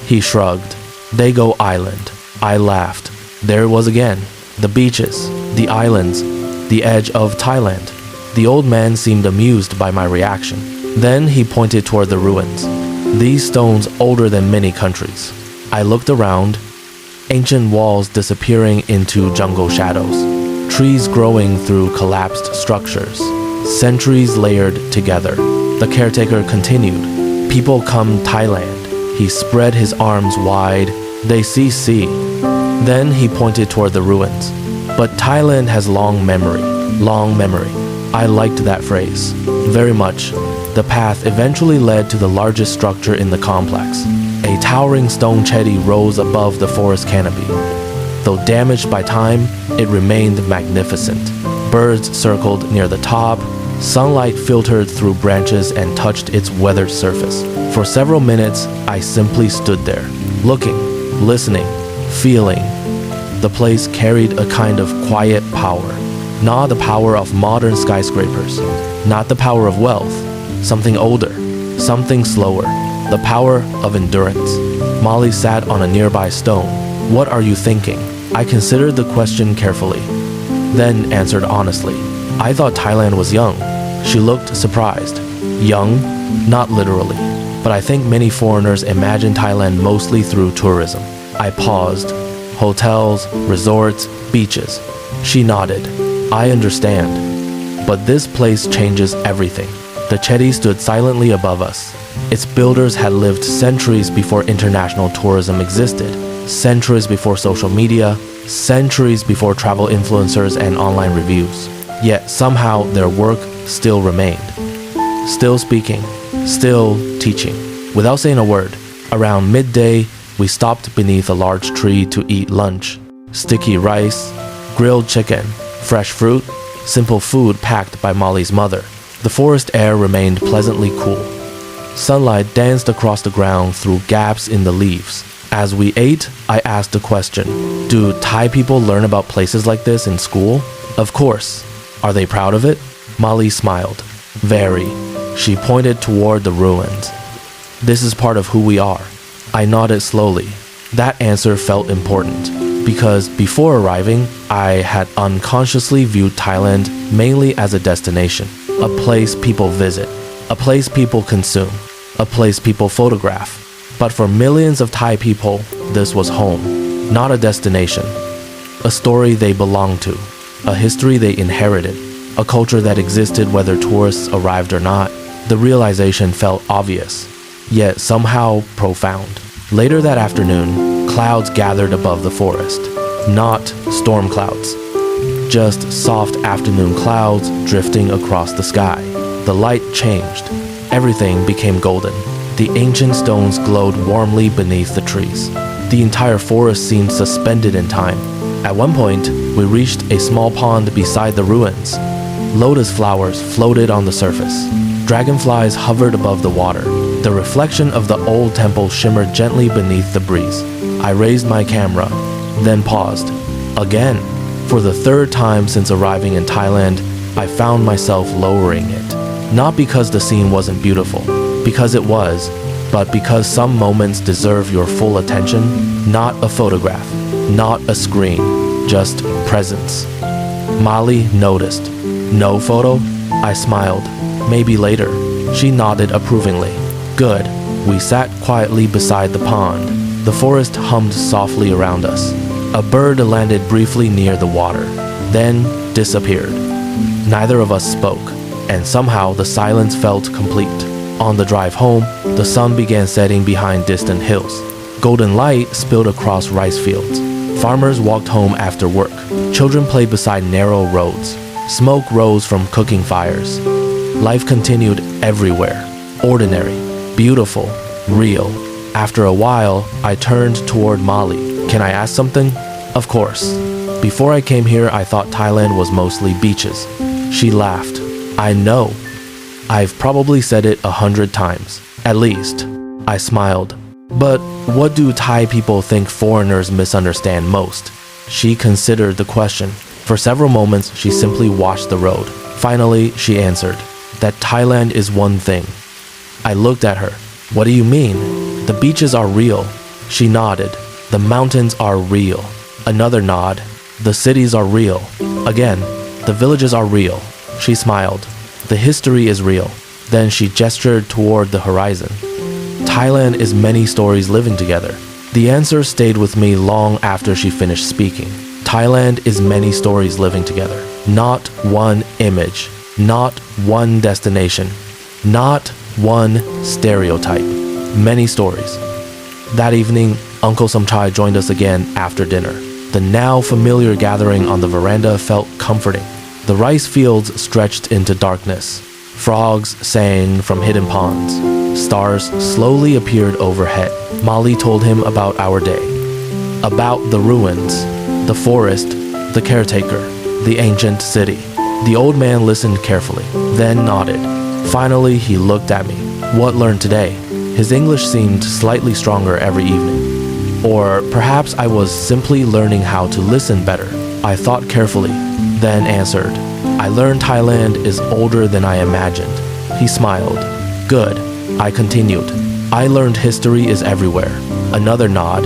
He shrugged. They go island. I laughed. There it was again. The beaches, the islands, the edge of Thailand. The old man seemed amused by my reaction. Then he pointed toward the ruins. These stones older than many countries. I looked around. Ancient walls disappearing into jungle shadows. Trees growing through collapsed structures. Centuries layered together. The caretaker continued. People come Thailand. He spread his arms wide. They see sea. Then he pointed toward the ruins. But Thailand has long memory. Long memory. I liked that phrase. Very much. The path eventually led to the largest structure in the complex. A towering stone jetty rose above the forest canopy. Though damaged by time, it remained magnificent. Birds circled near the top. Sunlight filtered through branches and touched its weathered surface. For several minutes, I simply stood there, looking, listening, feeling. The place carried a kind of quiet power. Not the power of modern skyscrapers. Not the power of wealth. Something older. Something slower. The power of endurance. Molly sat on a nearby stone. What are you thinking? I considered the question carefully, then answered honestly. I thought Thailand was young. She looked surprised. Young? Not literally. But I think many foreigners imagine Thailand mostly through tourism. I paused. Hotels, resorts, beaches. She nodded. I understand. But this place changes everything. The jetty stood silently above us. Its builders had lived centuries before international tourism existed, centuries before social media, centuries before travel influencers and online reviews. Yet somehow their work still remained. Still speaking, still teaching. Without saying a word, around midday, we stopped beneath a large tree to eat lunch. Sticky rice, grilled chicken, fresh fruit, simple food packed by Molly's mother. The forest air remained pleasantly cool. Sunlight danced across the ground through gaps in the leaves. As we ate, I asked a question. Do Thai people learn about places like this in school? Of course. Are they proud of it? Molly smiled. Very. She pointed toward the ruins. This is part of who we are. I nodded slowly. That answer felt important, because before arriving, I had unconsciously viewed Thailand mainly as a destination, a place people visit, a place people consume, a place people photograph. But for millions of Thai people, this was home, not a destination. A story they belonged to, a history they inherited, a culture that existed whether tourists arrived or not. The realization felt obvious, yet somehow profound. Later that afternoon, clouds gathered above the forest. Not storm clouds, just soft afternoon clouds drifting across the sky. The light changed. Everything became golden. The ancient stones glowed warmly beneath the trees. The entire forest seemed suspended in time. At one point, we reached a small pond beside the ruins. Lotus flowers floated on the surface. Dragonflies hovered above the water. The reflection of the old temple shimmered gently beneath the breeze. I raised my camera, then paused. Again, for the third time since arriving in Thailand, I found myself lowering it. Not because the scene wasn't beautiful, because it was, but because some moments deserve your full attention. Not a photograph, not a screen, just presence. Molly noticed. No photo? I smiled. Maybe later. She nodded approvingly. Good. We sat quietly beside the pond. The forest hummed softly around us. A bird landed briefly near the water, then disappeared. Neither of us spoke, and somehow the silence felt complete. On the drive home, the sun began setting behind distant hills. Golden light spilled across rice fields. Farmers walked home after work. Children played beside narrow roads. Smoke rose from cooking fires. Life continued everywhere. Ordinary, beautiful, real. After a while, I turned toward Molly. Can I ask something? Of course. Before I came here, I thought Thailand was mostly beaches. She laughed. I know. I've probably said it 100 times. At least. I smiled. But what do Thai people think foreigners misunderstand most? She considered the question. For several moments, she simply watched the road. Finally, she answered, that Thailand is one thing. I looked at her. What do you mean? The beaches are real. She nodded. The mountains are real. Another nod. The cities are real. Again, the villages are real. She smiled. The history is real. Then she gestured toward the horizon. Thailand is many stories living together. The answer stayed with me long after she finished speaking. Thailand is many stories living together. Not one image. Not one destination. Not one stereotype. Many stories. That evening, Uncle Somchai joined us again after dinner. The now familiar gathering on the veranda felt comforting. The rice fields stretched into darkness. Frogs sang from hidden ponds. Stars slowly appeared overhead. Molly told him about our day. About the ruins, the forest, the caretaker, the ancient city. The old man listened carefully, then nodded. Finally, he looked at me. What learned today? His English seemed slightly stronger every evening. Or perhaps I was simply learning how to listen better. I thought carefully, then answered. I learned Thailand is older than I imagined. He smiled. Good. I continued. I learned history is everywhere. Another nod.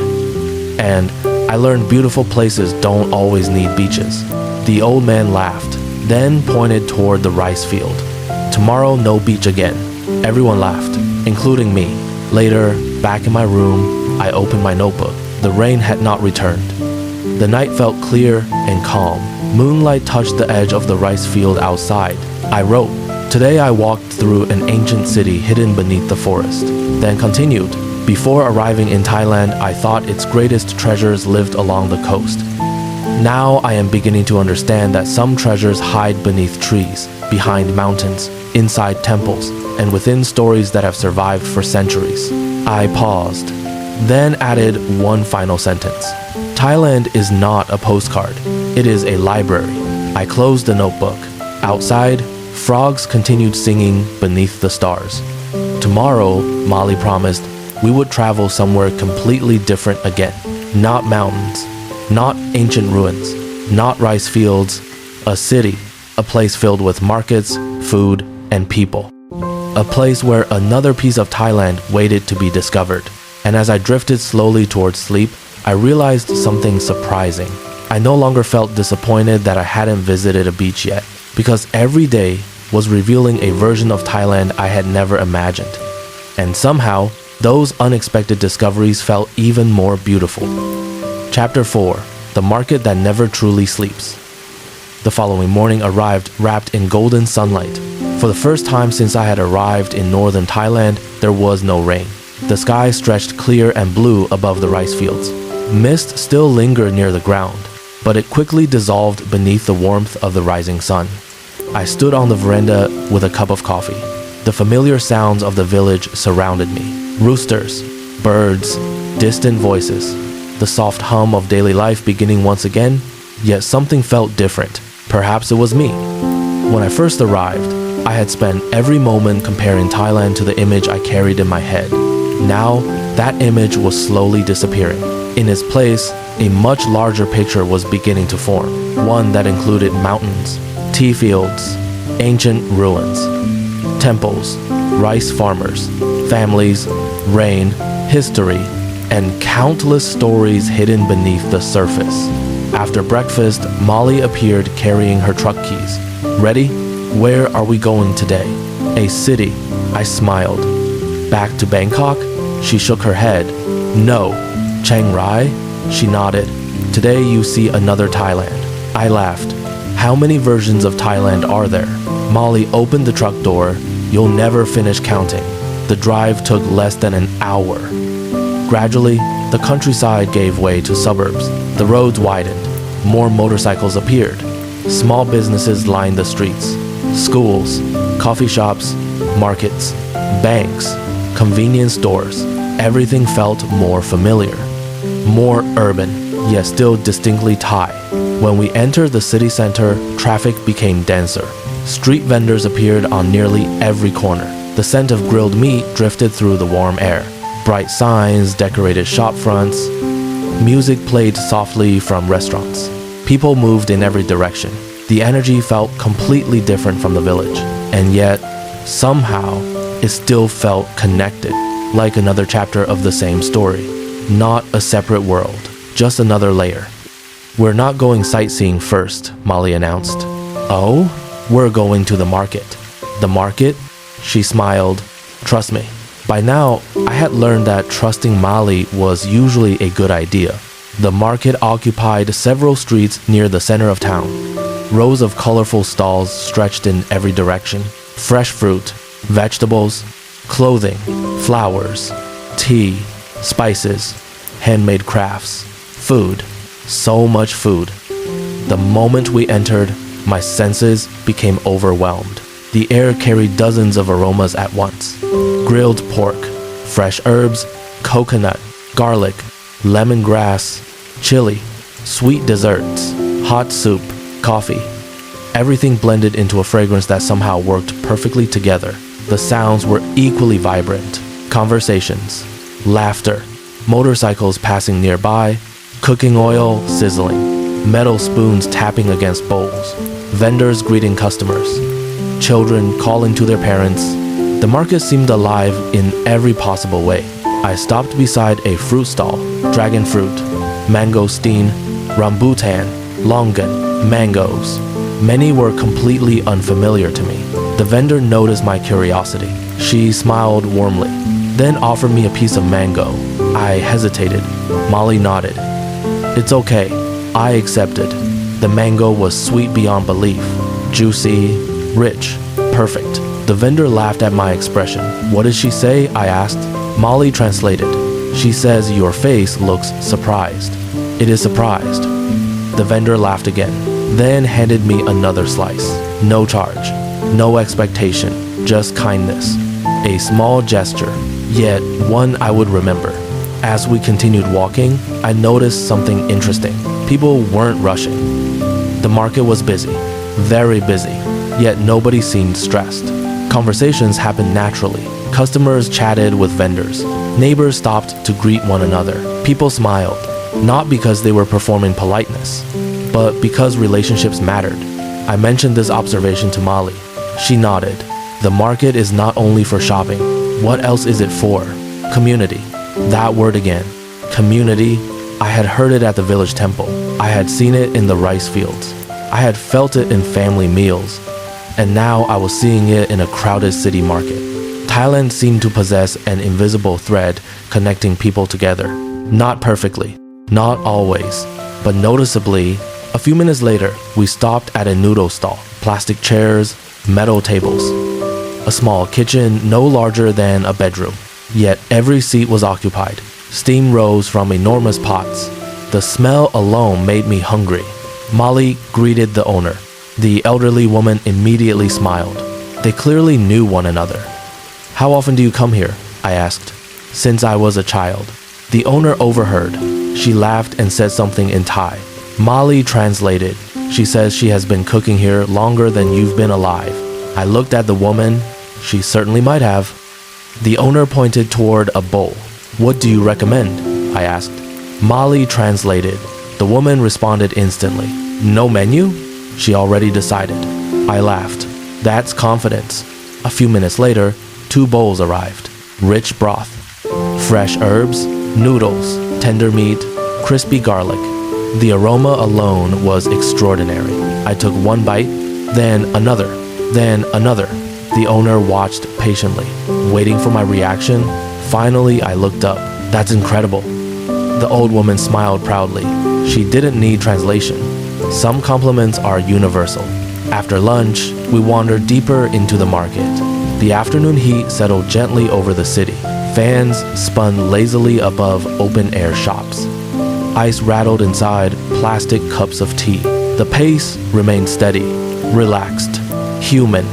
And I learned beautiful places don't always need beaches. The old man laughed, then pointed toward the rice field. Tomorrow, no beach again. Everyone laughed, including me. Later, back in my room, I opened my notebook. The rain had not returned. The night felt clear and calm. Moonlight touched the edge of the rice field outside. I wrote, today I walked through an ancient city hidden beneath the forest. Then continued, before arriving in Thailand, I thought its greatest treasures lived along the coast. Now I am beginning to understand that some treasures hide beneath trees, behind mountains, inside temples, and within stories that have survived for centuries. I paused, then added one final sentence. Thailand is not a postcard. It is a library. I closed the notebook. Outside, frogs continued singing beneath the stars. Tomorrow, Molly promised, we would travel somewhere completely different again. Not mountains, not ancient ruins, not rice fields, a city, a place filled with markets, food, and people. A place where another piece of Thailand waited to be discovered. And as I drifted slowly towards sleep, I realized something surprising. I no longer felt disappointed that I hadn't visited a beach yet, because every day was revealing a version of Thailand I had never imagined. And somehow, those unexpected discoveries felt even more beautiful. Chapter 4. The Market That Never Truly Sleeps. The following morning arrived wrapped in golden sunlight. For the first time since I had arrived in northern Thailand, there was no rain. The sky stretched clear and blue above the rice fields. Mist still lingered near the ground, but it quickly dissolved beneath the warmth of the rising sun. I stood on the veranda with a cup of coffee. The familiar sounds of the village surrounded me. Roosters, birds, distant voices. The soft hum of daily life beginning once again, yet something felt different. Perhaps it was me. When I first arrived, I had spent every moment comparing Thailand to the image I carried in my head. Now, that image was slowly disappearing. In its place, a much larger picture was beginning to form, one that included mountains, tea fields, ancient ruins, temples, rice farmers, families, rain, history, and countless stories hidden beneath the surface. After breakfast, Molly appeared carrying her truck keys. Ready? Where are we going today? A city. I smiled. Back to Bangkok? She shook her head. No. Chiang Rai? She nodded. Today you see another Thailand. I laughed. How many versions of Thailand are there? Molly opened the truck door. You'll never finish counting. The drive took less than an hour. Gradually, the countryside gave way to suburbs. The roads widened. More motorcycles appeared. Small businesses lined the streets. Schools, Coffee shops, markets, banks, convenience stores, everything felt more familiar, more urban, yet still distinctly Thai. When we entered the city center, traffic became denser. Street vendors appeared on nearly every corner. The scent of grilled meat drifted through the warm air. Bright signs decorated shop fronts. Music played softly from restaurants. People moved in every direction. The energy felt completely different from the village, and yet, somehow, it still felt connected, like another chapter of the same story. Not a separate world, just another layer. "We're not going sightseeing first," Molly announced. "Oh? We're going to the market." "The market?" She smiled. "Trust me." By now, I had learned that trusting Molly was usually a good idea. The market occupied several streets near the center of town. Rows of colorful stalls stretched in every direction. Fresh fruit, vegetables, clothing, flowers, tea, spices, handmade crafts, food, so much food. The moment we entered, my senses became overwhelmed. The air carried dozens of aromas at once. Grilled pork, fresh herbs, coconut, garlic, lemongrass, chili, sweet desserts, hot soup, coffee. Everything blended into a fragrance that somehow worked perfectly together. The sounds were equally vibrant. Conversations, laughter, motorcycles passing nearby, cooking oil sizzling, metal spoons tapping against bowls, vendors greeting customers, children calling to their parents. The market seemed alive in every possible way. I stopped beside a fruit stall, dragon fruit, mangosteen, rambutan, longan, mangoes. Many were completely unfamiliar to me. The vendor noticed my curiosity. She smiled warmly, then offered me a piece of mango. I hesitated. Molly nodded. "It's okay." I accepted. The mango was sweet beyond belief, juicy, rich, perfect. The vendor laughed at my expression. "What did she say?" I asked. Molly translated. "She says your face looks surprised." "It is surprised." The vendor laughed again, then handed me another slice. No charge, no expectation, just kindness. A small gesture, yet one I would remember. As we continued walking, I noticed something interesting. People weren't rushing. The market was busy, very busy, yet nobody seemed stressed. Conversations happened naturally. Customers chatted with vendors. Neighbors stopped to greet one another. People smiled, not because they were performing politeness, but because relationships mattered. I mentioned this observation to Molly. She nodded. The market is not only for shopping. What else is it for? Community. That word again. Community. I had heard it at the village temple. I had seen it in the rice fields. I had felt it in family meals. And now I was seeing it in a crowded city market. Thailand seemed to possess an invisible thread connecting people together. Not perfectly, not always, but noticeably. A few minutes later, we stopped at a noodle stall. Plastic chairs, metal tables. A small kitchen no larger than a bedroom. Yet every seat was occupied. Steam rose from enormous pots. The smell alone made me hungry. Molly greeted the owner. The elderly woman immediately smiled. They clearly knew one another. "How often do you come here?" I asked. "Since I was a child." The owner overheard. She laughed and said something in Thai. Molly translated. She says she has been cooking here longer than you've been alive. I looked at the woman. She certainly might have. The owner pointed toward a bowl. "What do you recommend?" I asked. Molly translated. The woman responded instantly. "No menu?" She already decided. I laughed. That's confidence. A few minutes later, 2 bowls arrived. Rich broth, fresh herbs, noodles, tender meat, crispy garlic. The aroma alone was extraordinary. I took one bite, then another, then another. The owner watched patiently, waiting for my reaction. Finally, I looked up. "That's incredible." The old woman smiled proudly. She didn't need translation. Some compliments are universal. After lunch, we wandered deeper into the market. The afternoon heat settled gently over the city. Fans spun lazily above open-air shops. Ice rattled inside plastic cups of tea. The pace remained steady, relaxed, human.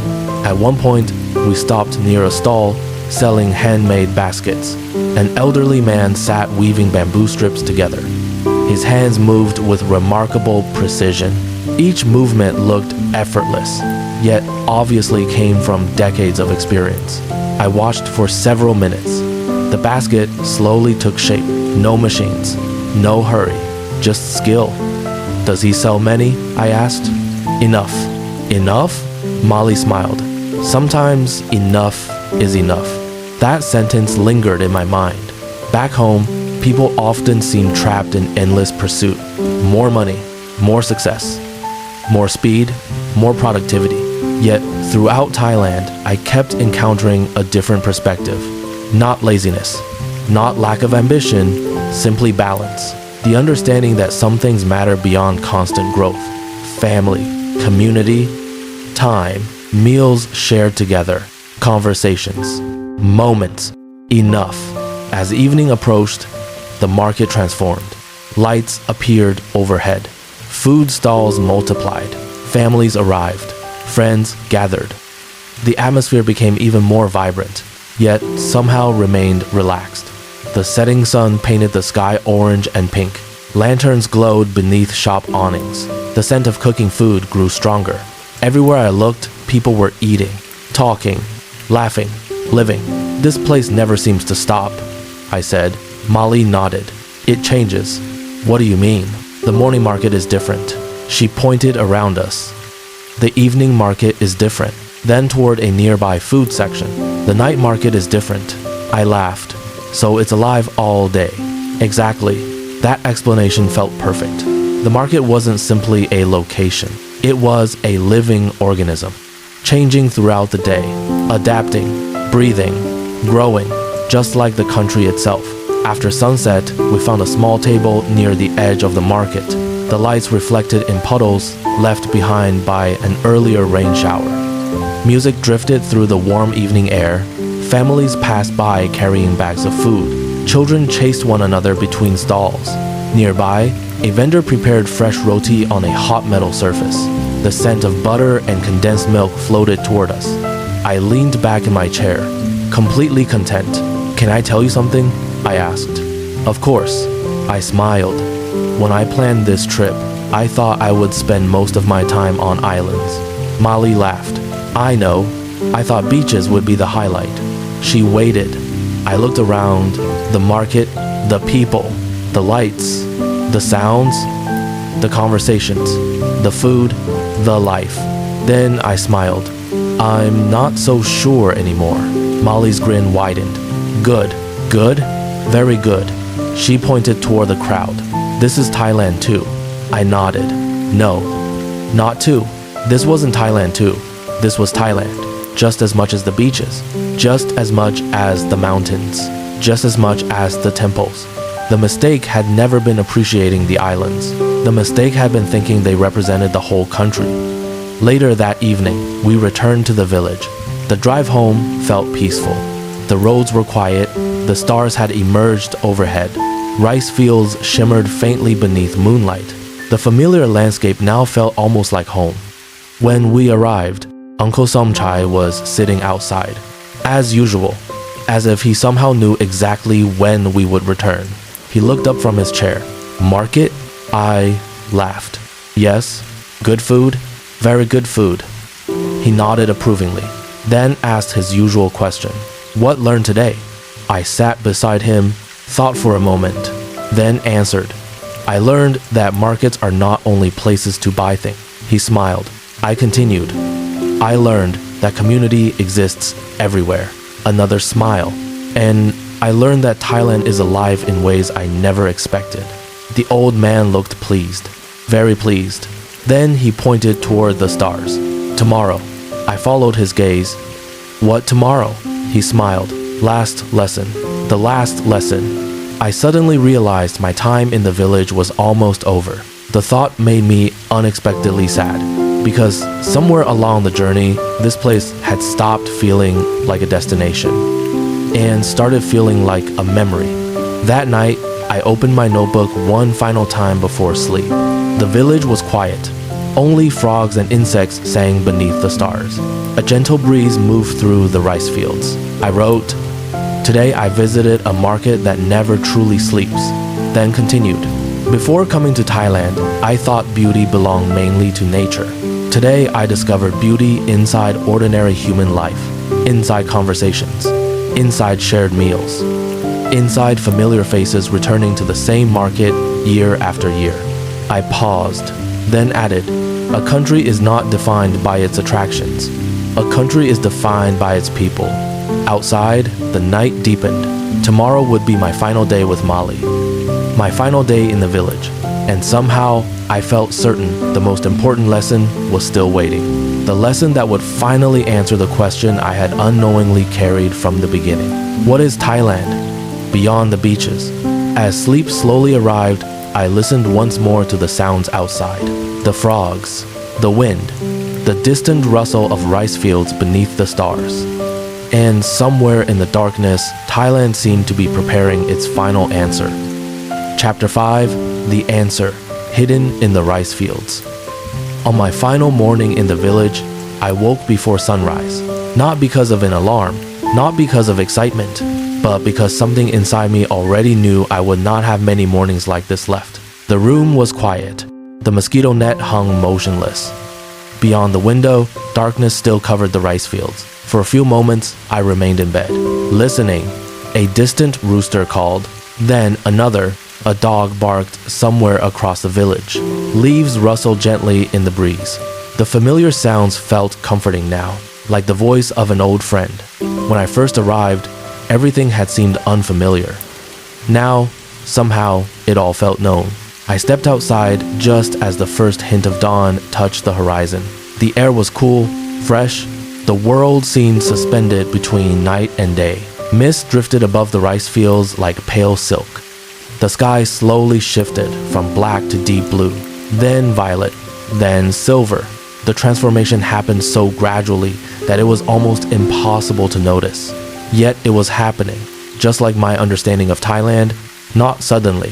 At one point, we stopped near a stall selling handmade baskets. An elderly man sat weaving bamboo strips together. His hands moved with remarkable precision. Each movement looked effortless, yet obviously came from decades of experience. I watched for several minutes. The basket slowly took shape. No machines, no hurry, just skill. Does he sell many? I asked. Enough. Enough? Molly smiled. Sometimes enough is enough. That sentence lingered in my mind. Back home, people often seem trapped in endless pursuit. More money, more success, more speed, more productivity. Yet, throughout Thailand, I kept encountering a different perspective. Not laziness, not lack of ambition, simply balance. The understanding that some things matter beyond constant growth. Family, community, time, meals shared together, conversations, moments, enough. As evening approached, the market transformed. Lights appeared overhead. Food stalls multiplied. Families arrived. Friends gathered. The atmosphere became even more vibrant, yet somehow remained relaxed. The setting sun painted the sky orange and pink. Lanterns glowed beneath shop awnings. The scent of cooking food grew stronger. Everywhere I looked, people were eating, talking, laughing, living. This place never seems to stop, I said. Molly nodded. It changes. What do you mean? The morning market is different. She pointed around us. The evening market is different. Then toward a nearby food section. The night market is different. I laughed. So it's alive all day. Exactly. That explanation felt perfect. The market wasn't simply a location. It was a living organism, changing throughout the day, adapting, breathing, growing, just like the country itself. After sunset, we found a small table near the edge of the market. The lights reflected in puddles left behind by an earlier rain shower. Music drifted through the warm evening air. Families passed by carrying bags of food. Children chased one another between stalls. Nearby, a vendor prepared fresh roti on a hot metal surface. The scent of butter and condensed milk floated toward us. I leaned back in my chair, completely content. Can I tell you something? I asked. Of course. I smiled. When I planned this trip, I thought I would spend most of my time on islands. Molly laughed. I know. I thought beaches would be the highlight. She waited. I looked around, the market, the people, the lights, the sounds, the conversations, the food, the life. Then I smiled. I'm not so sure anymore. Molly's grin widened. Good. Good? Very good. She pointed toward the crowd. This is Thailand too. I nodded. No, not too. This wasn't Thailand too. This was Thailand. Just as much as the beaches. Just as much as the mountains. Just as much as the temples. The mistake had never been appreciating the islands. The mistake had been thinking they represented the whole country. Later that evening, we returned to the village. The drive home felt peaceful. The roads were quiet. The stars had emerged overhead. Rice fields shimmered faintly beneath moonlight. The familiar landscape now felt almost like home. When we arrived, Uncle Somchai was sitting outside. As usual, as if he somehow knew exactly when we would return. He looked up from his chair. Market? I laughed. Yes, good food, very good food. He nodded approvingly, then asked his usual question. What learned today? I sat beside him, thought for a moment, then answered. I learned that markets are not only places to buy things. He smiled. I continued. I learned that community exists everywhere. Another smile. And I learned that Thailand is alive in ways I never expected. The old man looked pleased, very pleased. Then he pointed toward the stars. Tomorrow. I followed his gaze. What tomorrow? He smiled. Last lesson. The last lesson. I suddenly realized my time in the village was almost over. The thought made me unexpectedly sad, because somewhere along the journey, this place had stopped feeling like a destination and started feeling like a memory. That night, I opened my notebook one final time before sleep. The village was quiet. Only frogs and insects sang beneath the stars. A gentle breeze moved through the rice fields. I wrote, "Today I visited a market that never truly sleeps." Then continued, "Before coming to Thailand, I thought beauty belonged mainly to nature. Today I discovered beauty inside ordinary human life, inside conversations, inside shared meals, inside familiar faces returning to the same market year after year." I paused, then added, "A country is not defined by its attractions. A country is defined by its people." Outside, the night deepened. Tomorrow would be my final day with Molly. My final day in the village. And somehow, I felt certain the most important lesson was still waiting. The lesson that would finally answer the question I had unknowingly carried from the beginning. What is Thailand? Beyond the beaches. As sleep slowly arrived, I listened once more to the sounds outside. The frogs, the wind, the distant rustle of rice fields beneath the stars. And somewhere in the darkness, Thailand seemed to be preparing its final answer. Chapter 5, The Answer, Hidden in the Rice Fields. On my final morning in the village, I woke before sunrise. Not because of an alarm, not because of excitement, but because something inside me already knew I would not have many mornings like this left. The room was quiet. The mosquito net hung motionless. Beyond the window, darkness still covered the rice fields. For a few moments, I remained in bed, listening. A distant rooster called, then another. A dog barked somewhere across the village. Leaves rustled gently in the breeze. The familiar sounds felt comforting now, like the voice of an old friend. When I first arrived, everything had seemed unfamiliar. Now, somehow, it all felt known. I stepped outside just as the first hint of dawn touched the horizon. The air was cool, fresh. The world seemed suspended between night and day. Mist drifted above the rice fields like pale silk. The sky slowly shifted from black to deep blue, then violet, then silver. The transformation happened so gradually that it was almost impossible to notice. Yet it was happening, just like my understanding of Thailand, not suddenly,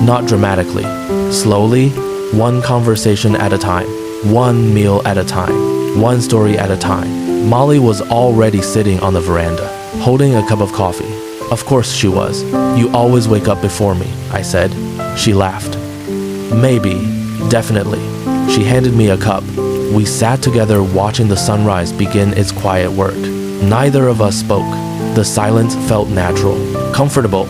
not dramatically. Slowly, one conversation at a time, one meal at a time, one story at a time. Molly was already sitting on the veranda, holding a cup of coffee. Of course she was. "You always wake up before me," I said. She laughed. "Maybe, definitely." She handed me a cup. We sat together watching the sunrise begin its quiet work. Neither of us spoke. The silence felt natural, comfortable.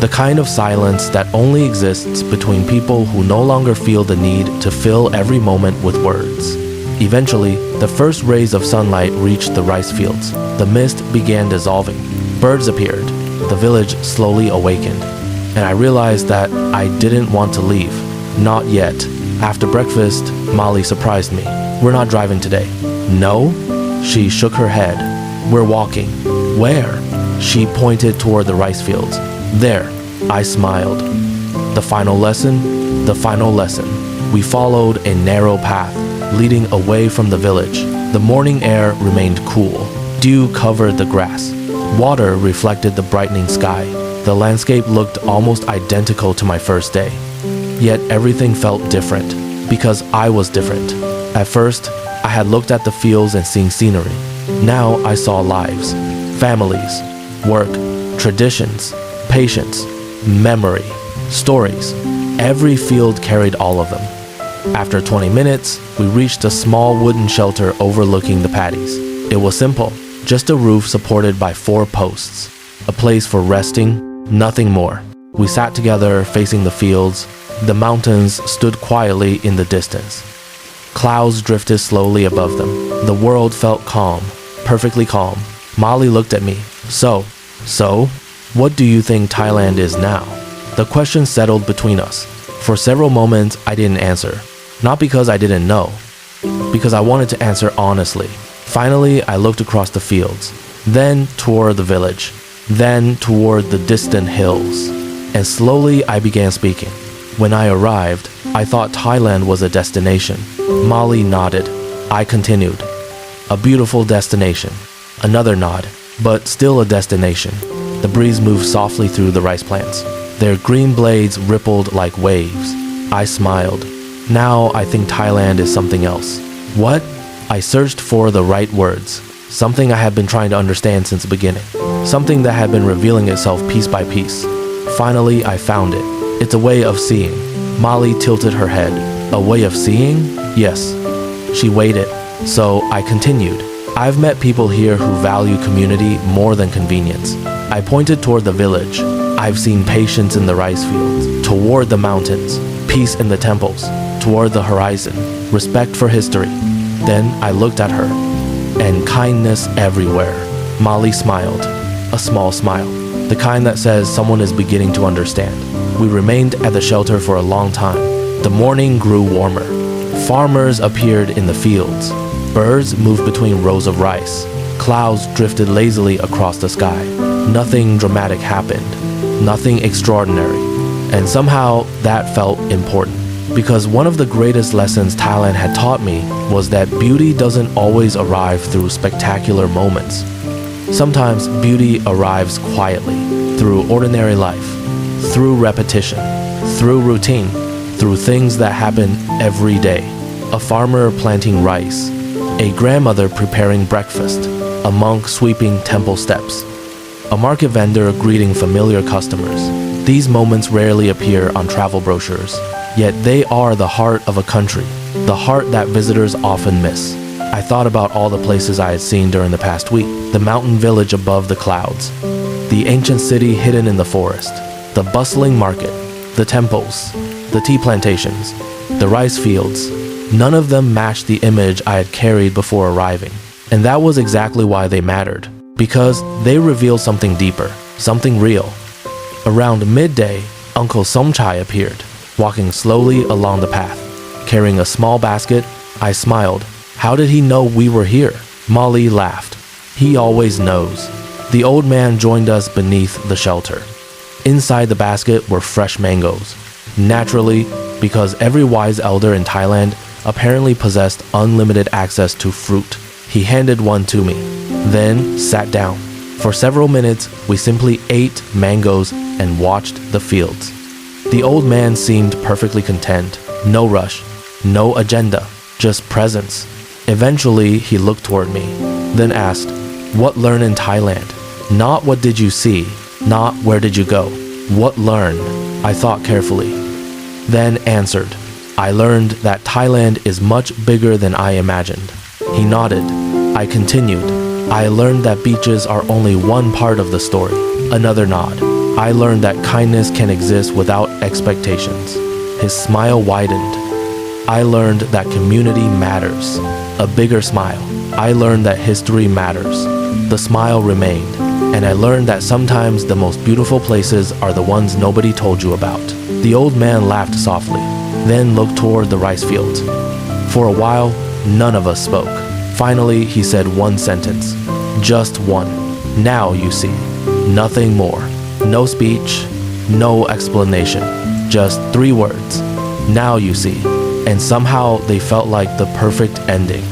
The kind of silence that only exists between people who no longer feel the need to fill every moment with words. Eventually, the first rays of sunlight reached the rice fields. The mist began dissolving. Birds appeared. The village slowly awakened. And I realized that I didn't want to leave. Not yet. After breakfast, Molly surprised me. "We're not driving today." "No?" She shook her head. "We're walking." "Where?" She pointed toward the rice fields. "There." I smiled. The final lesson? The final lesson. We followed a narrow path, leading away from the village. The morning air remained cool. Dew covered the grass. Water reflected the brightening sky. The landscape looked almost identical to my first day. Yet everything felt different, because I was different. At first, I had looked at the fields and seen scenery. Now I saw lives, families, work, traditions, patience, memory, stories. Every field carried all of them. After 20 minutes, we reached a small wooden shelter overlooking the paddies. It was simple. Just a roof supported by 4 posts. A place for resting, nothing more. We sat together facing the fields. The mountains stood quietly in the distance. Clouds drifted slowly above them. The world felt calm, perfectly calm. Molly looked at me. So, what do you think Thailand is now? The question settled between us. For several moments, I didn't answer. Not because I didn't know, because I wanted to answer honestly. Finally, I looked across the fields, then toward the village, then toward the distant hills, and slowly I began speaking. When I arrived, I thought Thailand was a destination. Molly nodded. I continued. A beautiful destination. Another nod, but still a destination. The breeze moved softly through the rice plants. Their green blades rippled like waves. I smiled. Now I think Thailand is something else. What? I searched for the right words. Something I had been trying to understand since the beginning. Something that had been revealing itself piece by piece. Finally, I found it. It's a way of seeing. Molly tilted her head. A way of seeing? Yes. She waited. So I continued. I've met people here who value community more than convenience. I pointed toward the village. I've seen patience in the rice fields, toward the mountains, peace in the temples, toward the horizon, respect for history. Then I looked at her, and kindness everywhere. Molly smiled, a small smile, the kind that says someone is beginning to understand. We remained at the shelter for a long time. The morning grew warmer. Farmers appeared in the fields. Birds moved between rows of rice. Clouds drifted lazily across the sky. Nothing dramatic happened. Nothing extraordinary. And somehow that felt important. Because one of the greatest lessons Thailand had taught me was that beauty doesn't always arrive through spectacular moments. Sometimes beauty arrives quietly, through ordinary life, through repetition, through routine, through things that happen every day. A farmer planting rice, a grandmother preparing breakfast, a monk sweeping temple steps, a market vendor greeting familiar customers. These moments rarely appear on travel brochures, yet they are the heart of a country, the heart that visitors often miss. I thought about all the places I had seen during the past week, the mountain village above the clouds, the ancient city hidden in the forest, the bustling market, the temples, the tea plantations, the rice fields. None of them matched the image I had carried before arriving. And that was exactly why they mattered, because they revealed something deeper, something real. Around midday, Uncle Somchai appeared, walking slowly along the path. Carrying a small basket, I smiled. How did he know we were here? Molly laughed. He always knows. The old man joined us beneath the shelter. Inside the basket were fresh mangoes. Naturally, because every wise elder in Thailand apparently possessed unlimited access to fruit, he handed one to me, then sat down. For several minutes, we simply ate mangoes and watched the fields. The old man seemed perfectly content. No rush, no agenda, just presence. Eventually, he looked toward me, then asked, "What learn in Thailand?" Not what did you see, not where did you go. What learn? I thought carefully. Then answered, I learned that Thailand is much bigger than I imagined. He nodded. I continued. I learned that beaches are only one part of the story. Another nod. I learned that kindness can exist without expectations. His smile widened. I learned that community matters. A bigger smile. I learned that history matters. The smile remained, and I learned that sometimes the most beautiful places are the ones nobody told you about. The old man laughed softly, then looked toward the rice fields. For a while, none of us spoke. Finally, he said one sentence. Just one. Now you see. Nothing more. No speech, no explanation. Just 3 words. Now you see. And somehow they felt like the perfect ending.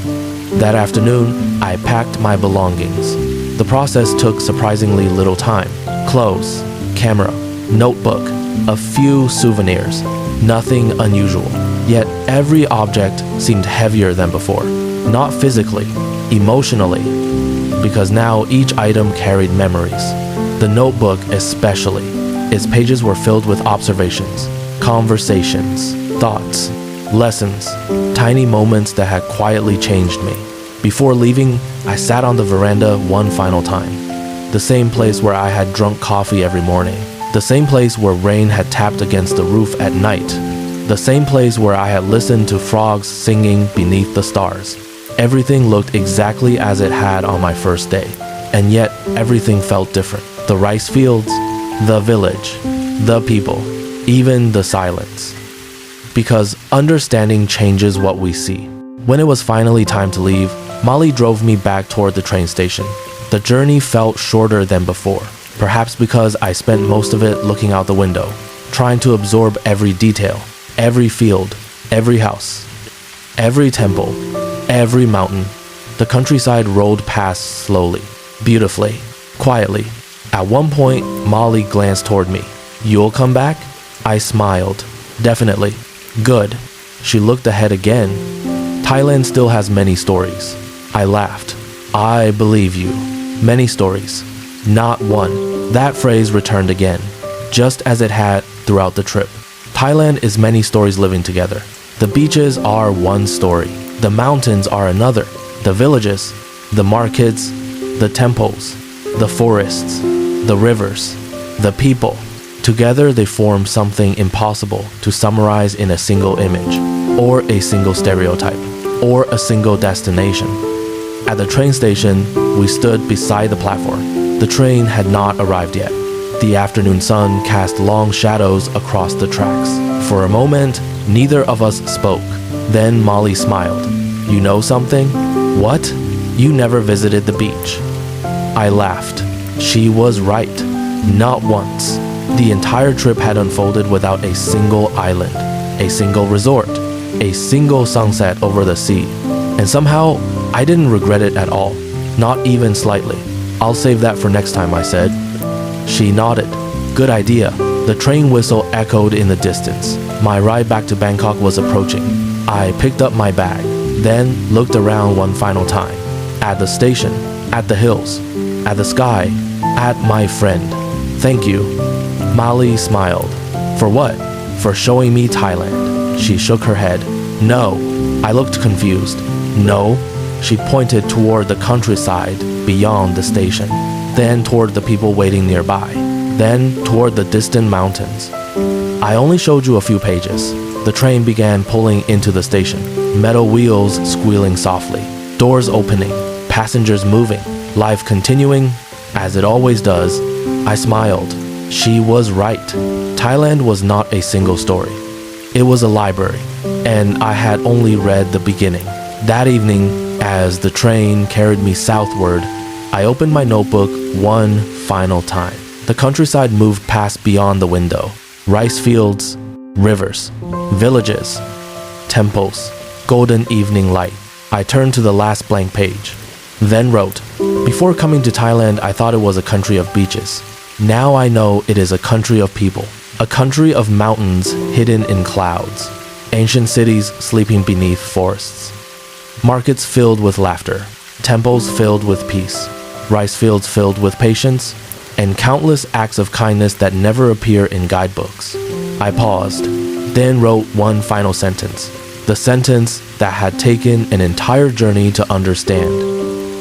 That afternoon, I packed my belongings. The process took surprisingly little time. Clothes, camera, notebook, a few souvenirs. Nothing unusual. Yet every object seemed heavier than before. Not physically, emotionally. Because now each item carried memories. The notebook especially. Its pages were filled with observations, conversations, thoughts, lessons, tiny moments that had quietly changed me. Before leaving, I sat on the veranda one final time. The same place where I had drunk coffee every morning. The same place where rain had tapped against the roof at night. The same place where I had listened to frogs singing beneath the stars. Everything looked exactly as it had on my first day. And yet, everything felt different. The rice fields, the village, the people, even the silence. Because understanding changes what we see. When it was finally time to leave, Molly drove me back toward the train station. The journey felt shorter than before, perhaps because I spent most of it looking out the window, trying to absorb every detail, every field, every house, every temple, every mountain. The countryside rolled past slowly, beautifully, quietly. At one point, Molly glanced toward me. You'll come back? I smiled. Definitely. Good. She looked ahead again. Thailand still has many stories. I laughed. I believe you. Many stories. Not one. That phrase returned again, just as it had throughout the trip. Thailand is many stories living together. The beaches are one story. The mountains are another. The villages, the markets, the temples, the forests, the rivers, the people. Together they form something impossible to summarize in a single image, or a single stereotype, or a single destination. At the train station, we stood beside the platform. The train had not arrived yet. The afternoon sun cast long shadows across the tracks. For a moment, neither of us spoke. Then Molly smiled. You know something? What? You never visited the beach. I laughed. She was right. Not once. The entire trip had unfolded without a single island, a single resort, a single sunset over the sea. And somehow, I didn't regret it at all. Not even slightly. I'll save that for next time, I said. She nodded. Good idea. The train whistle echoed in the distance. My ride back to Bangkok was approaching. I picked up my bag, then looked around one final time. At the station, at the hills, at the sky, at my friend. Thank you. Molly smiled. For what? For showing me Thailand. She shook her head. No. I looked confused. No. She pointed toward the countryside beyond the station, then toward the people waiting nearby, then toward the distant mountains. I only showed you a few pages. The train began pulling into the station, metal wheels squealing softly, doors opening, passengers moving, life continuing, as it always does. I smiled. She was right. Thailand was not a single story. It was a library, and I had only read the beginning. That evening, as the train carried me southward, I opened my notebook one final time. The countryside moved past beyond the window. Rice fields, rivers, villages, temples, golden evening light. I turned to the last blank page, then wrote, before coming to Thailand, I thought it was a country of beaches. Now I know it is a country of people, a country of mountains hidden in clouds, ancient cities sleeping beneath forests, markets filled with laughter, temples filled with peace, rice fields filled with patience, and countless acts of kindness that never appear in guidebooks. I paused, then wrote one final sentence, the sentence that had taken an entire journey to understand.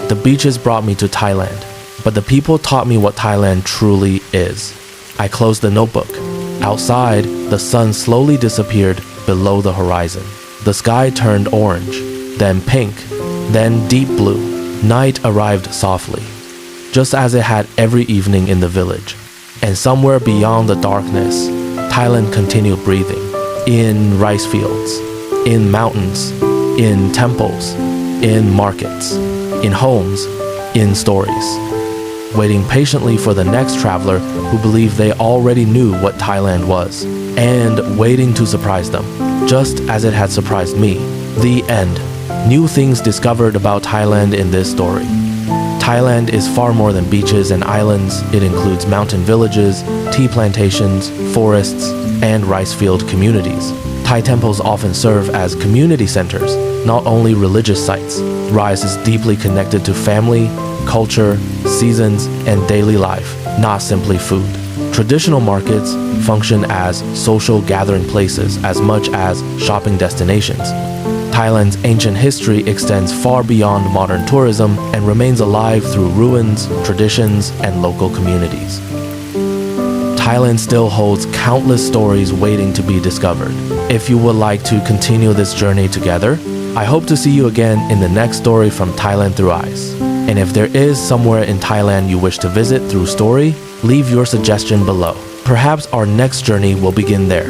The beaches brought me to Thailand, but the people taught me what Thailand truly is. I closed the notebook. Outside, the sun slowly disappeared below the horizon. The sky turned orange, then pink, then deep blue. Night arrived softly, just as it had every evening in the village. And somewhere beyond the darkness, Thailand continued breathing. In rice fields, in mountains, in temples, in markets, in homes, in stories. Waiting patiently for the next traveler who believed they already knew what Thailand was, and waiting to surprise them, just as it had surprised me. The end. New things discovered about Thailand in this story. Thailand is far more than beaches and islands. It includes mountain villages, tea plantations, forests, and rice field communities. Thai temples often serve as community centers, not only religious sites. Rice is deeply connected to family, culture, seasons, and daily life, not simply food. Traditional markets function as social gathering places as much as shopping destinations. Thailand's ancient history extends far beyond modern tourism and remains alive through ruins, traditions, and local communities. Thailand still holds countless stories waiting to be discovered. If you would like to continue this journey together, I hope to see you again in the next story from Thailand Through Eyes. And if there is somewhere in Thailand you wish to visit through story, leave your suggestion below. Perhaps our next journey will begin there.